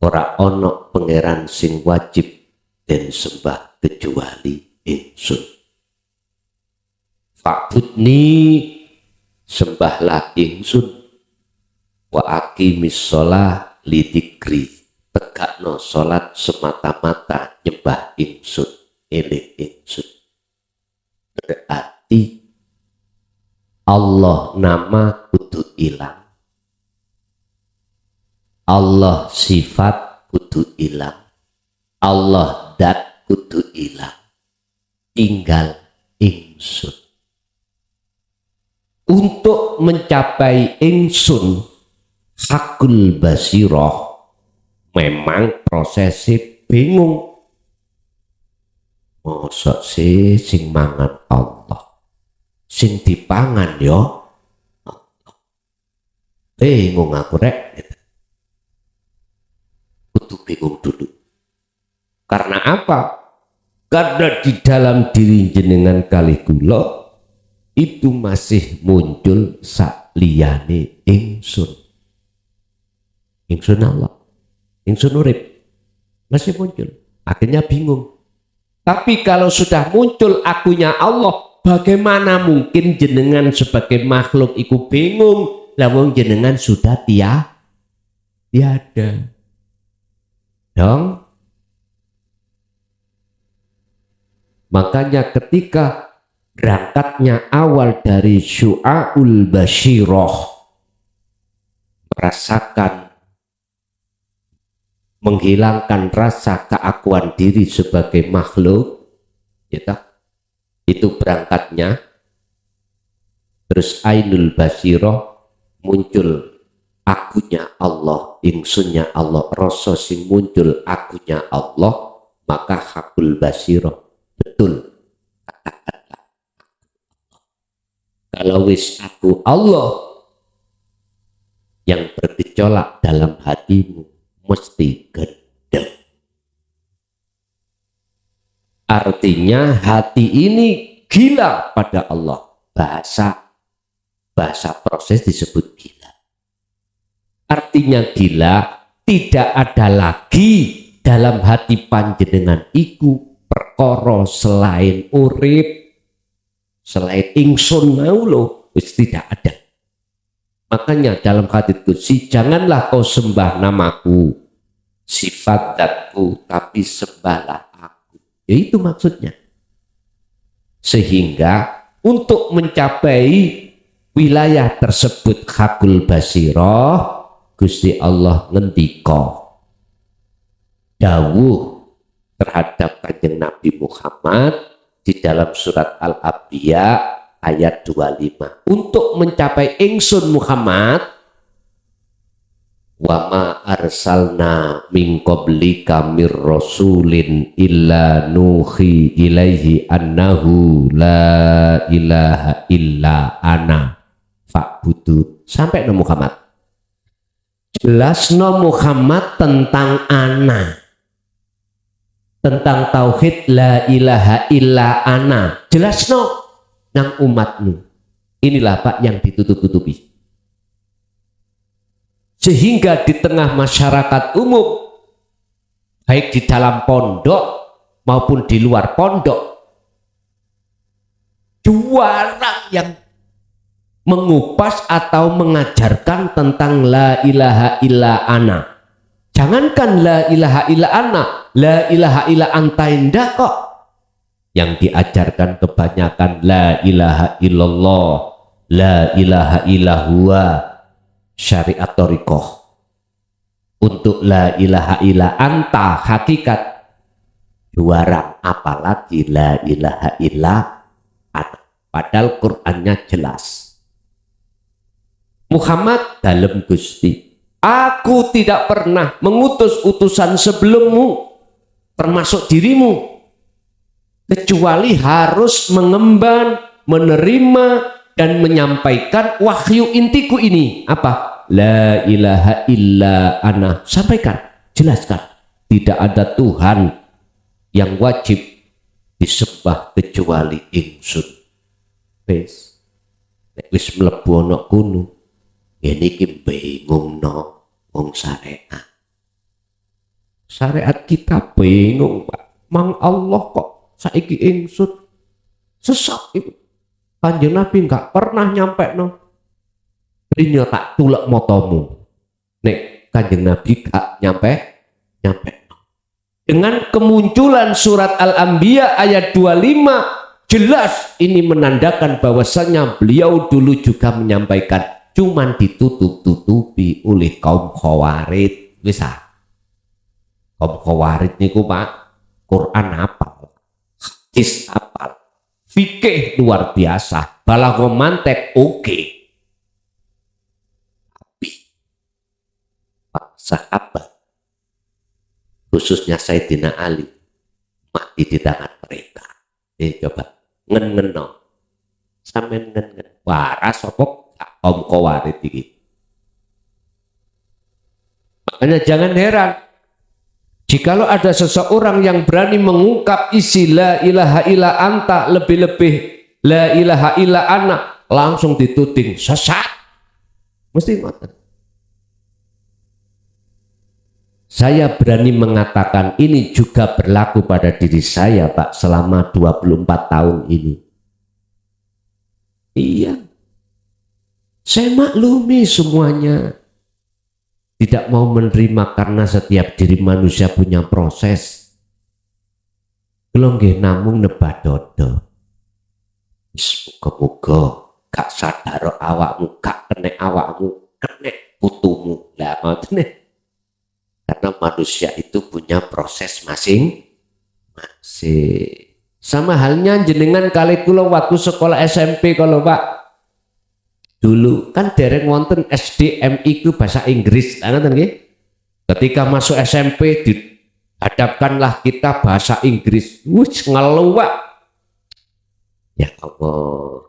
Ora ono pangeran sing wajib den sembah kecuali ingsun. Fa'budni sembahlah ingsun. Wa aqimis shalah li dzikri tegakno salat semata-mata nyembah ingsun, eling ingsun. Berarti Allah nama kudu ilang. Allah sifat kudu ilang, Allah dat kudu ilang, tinggal ingsun. Untuk mencapai ingsun hakul basiroh memang prosesnya bingung. Mosok sih sing mangan Allah, sing dipangan yo Allah. Bingung aku rek. Kudu bingung dulu. Karena apa? Karena di dalam diri jenengan kali kula itu masih muncul sakliyane ingsun. Ingsun Allah, ingsun urip masih muncul. Akhirnya bingung. Tapi kalau sudah muncul akunya Allah, bagaimana mungkin jenengan sebagai makhluk iku bingung? Lah wong jenengan sudah tiada. Dong. Makanya ketika berangkatnya awal dari syu'aul basyiroh, merasakan menghilangkan rasa keakuan diri sebagai makhluk, itu berangkatnya. Terus ainul basyiroh muncul akunya Allah, ingsunnya Allah, rasa sing muncul akunya Allah, maka hakul basyiroh betul. Katakanlah, kalau wis aku Allah, yang bergejolak dalam hatimu mesti gendeng. Artinya hati ini gila pada Allah. Bahasa proses disebut gila. Artinya gila, tidak ada lagi dalam hati panjenengan iku perkara selain urip, selain ingsun mau lo, wis tidak ada. Makanya dalam hadits qudsi, janganlah kau sembah namaku, sifat zatku, tapi sembahlah aku. Ya itu maksudnya. Sehingga untuk mencapai wilayah tersebut hakul basirah, Gusti Allah ngendika dawuh terhadap Kanjeng Nabi Muhammad di dalam surat Al-Anbiya ayat 25. Untuk mencapai ingsun Muhammad, wa ma arsalna min qablika mir rasulin illa nuhi ilaihi annahu la ilaha illa ana fa'budu. Sampai no Muhammad. Jelasno Muhammad tentang ana, tentang tauhid la ilaha illa ana. Jelasno nang umatmu. Inilah Pak yang ditutup-tutupi. Sehingga di tengah masyarakat umum, baik di dalam pondok maupun di luar pondok, juara yang mengupas atau mengajarkan tentang la ilaha illa ana. Jangankan la ilaha illa ana, la ilaha illa anta indah kok. Yang diajarkan kebanyakan la ilaha illallah, la ilaha illa huwa, syariat thariqah. Untuk la ilaha illa anta hakikat juara, apalagi la ilaha illa ana. Padahal Qur'annya jelas. Muhammad dalam Gusti, aku tidak pernah mengutus utusan sebelummu termasuk dirimu kecuali harus mengemban, menerima dan menyampaikan wahyu intiku ini. Apa? La ilaha illa ana. Sampaikan, jelaskan. Tidak ada Tuhan yang wajib disembah kecuali ingsun. Wis mlebu ana kuno. Ini ki bingung no wong syariat. Syariat kita bingung Pak. Mang Allah kok saiki ingsun sesat itu. Kanjeng Nabi enggak pernah nyampe no. Rinya tak tulek motomu. Nek Kanjeng Nabi gak nyampe no. Dengan kemunculan surat Al-Anbiya ayat 25, jelas ini menandakan bahwasanya beliau dulu juga menyampaikan, cuman ditutup-tutupi oleh kaum Khawarij. Bisa kaum Khawarij niku Pak, Quran hafal, hadis hafal, fikih luar biasa, balaghah mantek oke. Tapi Pak sahabat, khususnya Sayyidina Ali, mati di tangan mereka. Coba ngen-ngeno sampean ngen-ngen waras apa kaum Khawarij ini. Makanya jangan heran jikalau ada seseorang yang berani mengungkap isi la ilaha illa anta, lebih-lebih la ilaha illa ana, langsung dituding sesat. Mesti ngoten. Saya berani mengatakan ini juga berlaku pada diri saya Pak selama 24 tahun ini. Iya. Saya maklumi semuanya. Tidak mau menerima karena setiap diri manusia punya proses. Kalau nggih namung nebah dodo. Muga-muga gak sadar awakmu, gak kena awakmu, kena putumu. Lah ngoten. Karena manusia itu punya proses masing-masing. Sama halnya jenengan kali kula waktu sekolah SMP kalau Pak. Dulu kan dereng wonten SDMI ku bahasa Inggris, ngoten nggih. Ketika masuk SMP Hadapkanlah kita bahasa Inggris, wis ngeluwak. Ya Allah,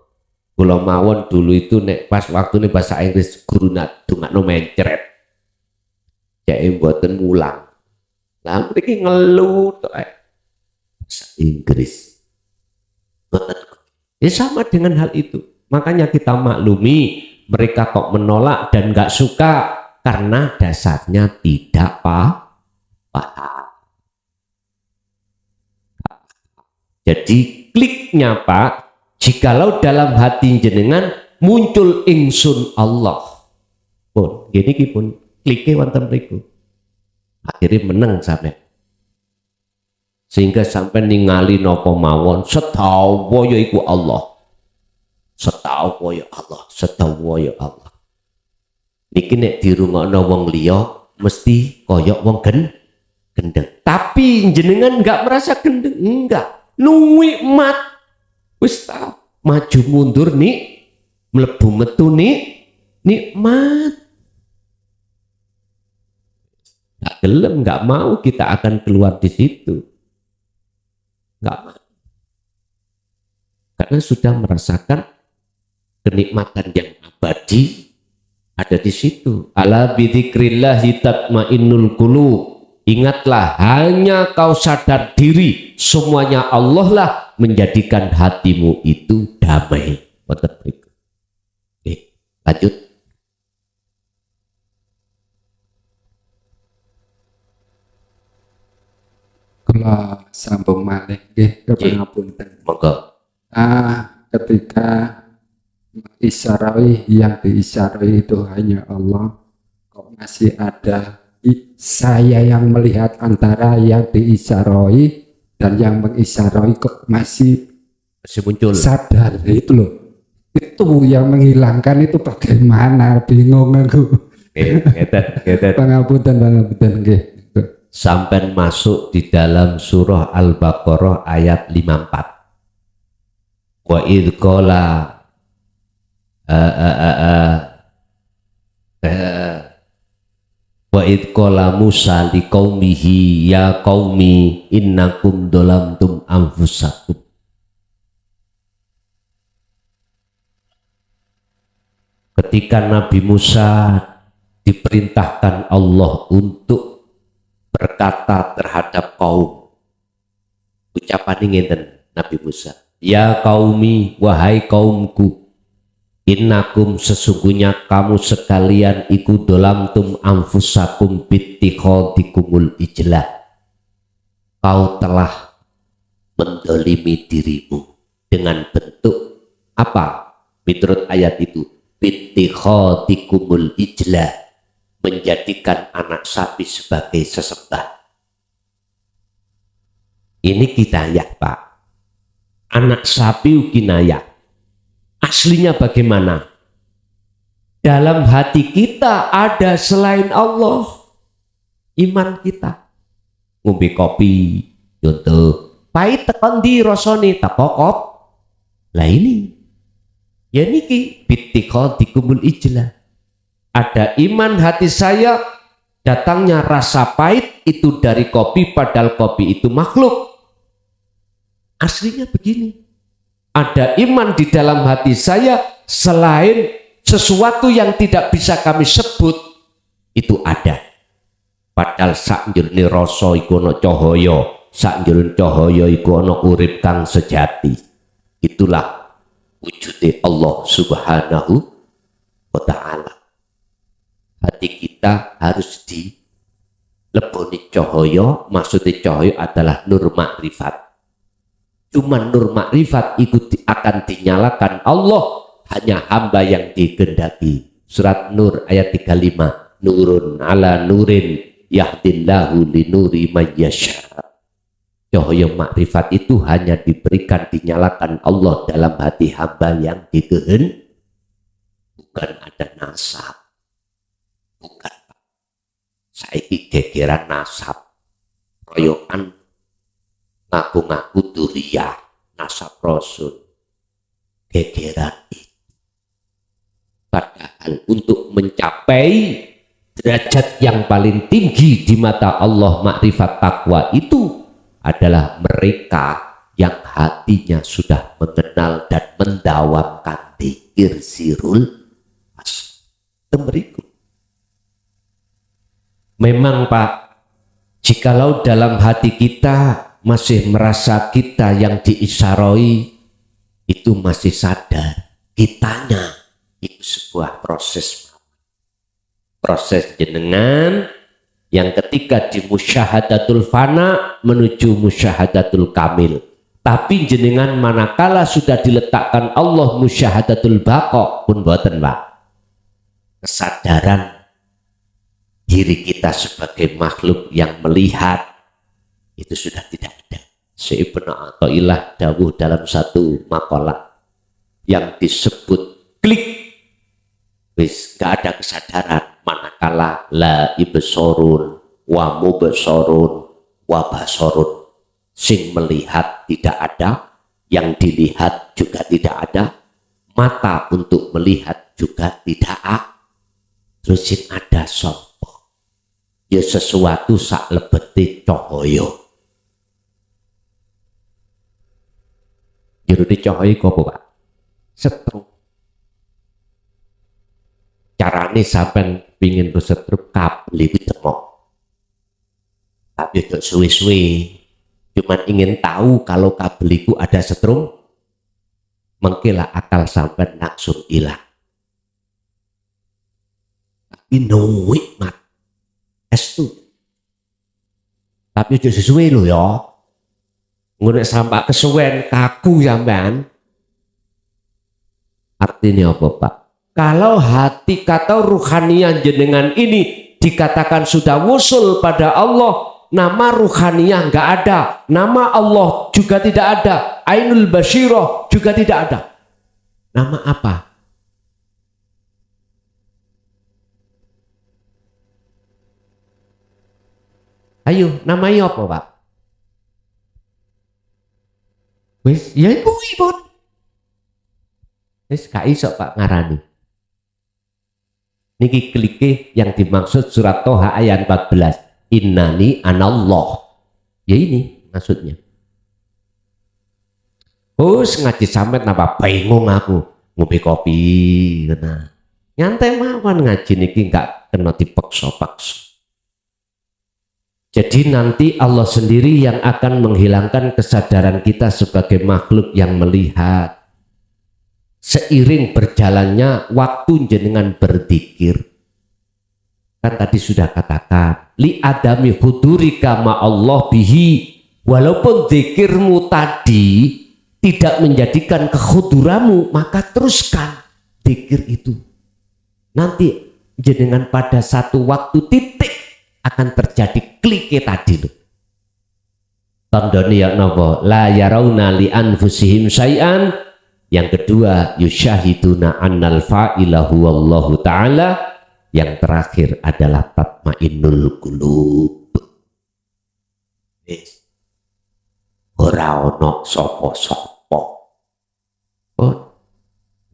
kula mawon dulu itu nek pas waktu ini bahasa Inggris guru nak dongakno mencret. Cek mboten mulang. Lah mriki ngeluh tok bahasa Inggris. Ya sama dengan hal itu. Makanya kita maklumi mereka kok menolak dan nggak suka karena dasarnya tidak paham. Jadi kliknya Pak, jikalau dalam hati jenengan muncul ingsun Allah pun, gini pun kliknya wonten mriku. Akhirnya menang sampai. Sehingga sampai ningali nopo mawon setawa ya iku Allah. Setawa ya Allah, setawa ya Allah. Niki nek dirungokno wong liya mesti koyok wong gendeng. Tapi jenengan enggak merasa gendeng, enggak. Nikmat. Wis tau maju mundur nih, mlebu metu nih, nikmat. Enggak gelem, enggak mau kita akan keluar di situ. Enggak mau. Karena sudah merasakan kenikmatan yang abadi ada di situ. Ala bidzikrillahi tatmainnul qulub. Ingatlah, hanya kau sadar diri, semuanya Allah lah menjadikan hatimu itu damai. Oke, lanjut.
Kula sambung malih nggih kepangapunten.
Monggo.
Ketika isyarai yang diisyarai itu hanya Allah, kok masih ada saya yang melihat antara yang diisyarai dan yang mengisyarai, kok masih
muncul
sadar itu loh. Itu yang menghilangkan itu bagaimana, bingung aku. Pangapunten nggih.
Sampai masuk di dalam surah Al-Baqarah ayat 54. Wa idh qala wa idh qala Musa liqaumihi ya qaumi innakum dolamtum anfusakum. Ketika Nabi Musa diperintahkan Allah untuk berkata terhadap kaum, ucapan ngeten Nabi Musa, ya qaumi, wahai kaumku, innakum sesungguhnya kamu sekalian iku dolamtum anfusakum bittikhadikumul ijlah. Kau telah mendolimi dirimu dengan bentuk apa? Menurut ayat itu, bittikhadikumul ijlah, menjadikan anak sapi sebagai sesembah. Ini kinayah Pak. Anak sapi kinayah. Aslinya bagaimana? Dalam hati kita ada selain Allah. Iman kita. Ngombe kopi, contoh, pahit tekan di rasane tapokop. Lah ini. Ya niki bittikhadikumul ijlah. Ada iman hati saya, datangnya rasa pahit itu dari kopi, padahal kopi itu makhluk. Aslinya begini. Ada iman di dalam hati saya selain sesuatu yang tidak bisa kami sebut itu ada. Padahal sak njroning rasa iku ana cahaya, sak njroning cahaya iku ana urip kang sejati. Itulah wujude Allah Subhanahu wa taala. Hati kita harus dileboni cahaya, maksudnya cahaya adalah nur makrifat. Cuma nur makrifat itu akan dinyalakan Allah, hanya hamba yang dikehendaki. Surat Nur ayat 35, nurun ala nurin yahdillahu linuri mayyasha. Cahaya makrifat itu hanya diberikan, dinyalakan Allah dalam hati hamba yang dikehendaki. Bukan ada nasab, bukan. Saiki gegeran nasab, royokan ngaku-ngaku duriyah, nasab rasul, gegeran itu. Padahal untuk mencapai derajat yang paling tinggi di mata Allah makrifat takwa itu adalah mereka yang hatinya sudah mengenal dan mendawamkan dzikir sirul temeriku. Memang Pak, jikalau dalam hati kita masih merasa kita yang diisyaroi, itu masih sadar kitanya itu sebuah proses jenengan yang ketika di musyahadatul fana menuju musyahadatul kamil. Tapi jenengan manakala sudah diletakkan Allah musyahadatul baqa pun boten Pak, kesadaran diri kita sebagai makhluk yang melihat itu sudah tidak ada. Ibnu Athaillah dawuh dalam satu makalah yang disebut klik, wis gak ada kesadaran manakala la ibsorun wa mubsorun wa basorun, sing melihat tidak ada, yang dilihat juga tidak ada, mata untuk melihat juga tidak ada, terus sing ada sopo ya sesuatu sak lebeti cahaya. Jerone cahaya apa Pak? Setrum. Carane sampean pingin bersetrum kabel itu temok, tapi untuk suwe-suwe cuman ingin tahu kalau kabel itu ada setrum, mengkila akal sampai langsung hilang. Tapi nuwik mat estu, tapi udah sesuai lo ya, ngunek sampai kesuwen kaku sampean. Artinya apa Pak? Kalau hati kata ruhaniyah jenengan ini dikatakan sudah wusul pada Allah, nama ruhaniyah nggak ada, nama Allah juga tidak ada, ainul basyirah juga tidak ada. Nama apa? Ayo, namanya apa Pak? Wis, ya iku pun. Wis gak iso Pak ngarani. Niki klike yang dimaksud surat Toha ayat 14. Innani anallah. Ya ini maksudnya. Ngaji sampai napa bingung aku ngombe kopi kena. Nyantai mawon ngaji niki enggak kena dipaksa-paksa. Jadi nanti Allah sendiri yang akan menghilangkan kesadaran kita sebagai makhluk yang melihat. Seiring berjalannya waktu jenengan berzikir, kan tadi sudah katakan li adami hudurika ma Allah bihi, walaupun zikirmu tadi tidak menjadikan kehuduramu, maka teruskan zikir itu. Nanti jenengan pada satu waktu titik akan terjadi klike tadi loh. Tandane ya napa la yarawna li anfusihim syai'an. Yang kedua, yusyahiduna annal fa'ilahu wallahu ta'ala. Yang terakhir adalah tatmainnul qulub. Ora ono sapa-sapa. Oh,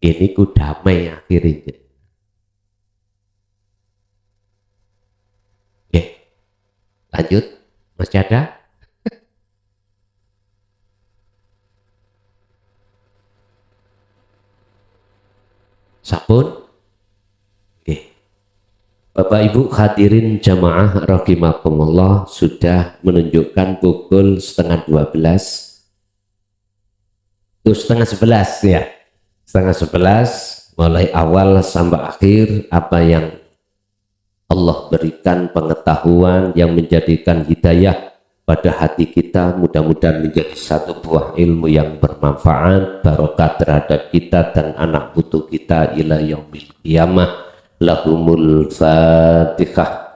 ini ku damai akhirnya. Oke, lanjut, masih ada? Sabun. Oke. Bapak Ibu hadirin jamaah rahimakumullah, sudah menunjukkan pukul 10:30. Itu 10:30 ya. 10:30 mulai awal sampai akhir apa yang Allah berikan pengetahuan yang menjadikan hidayah pada hati kita, mudah-mudahan menjadi satu buah ilmu yang bermanfaat, barokah terhadap kita dan anak putu kita ila yaumil qiyamah. Lahumul Fatihah.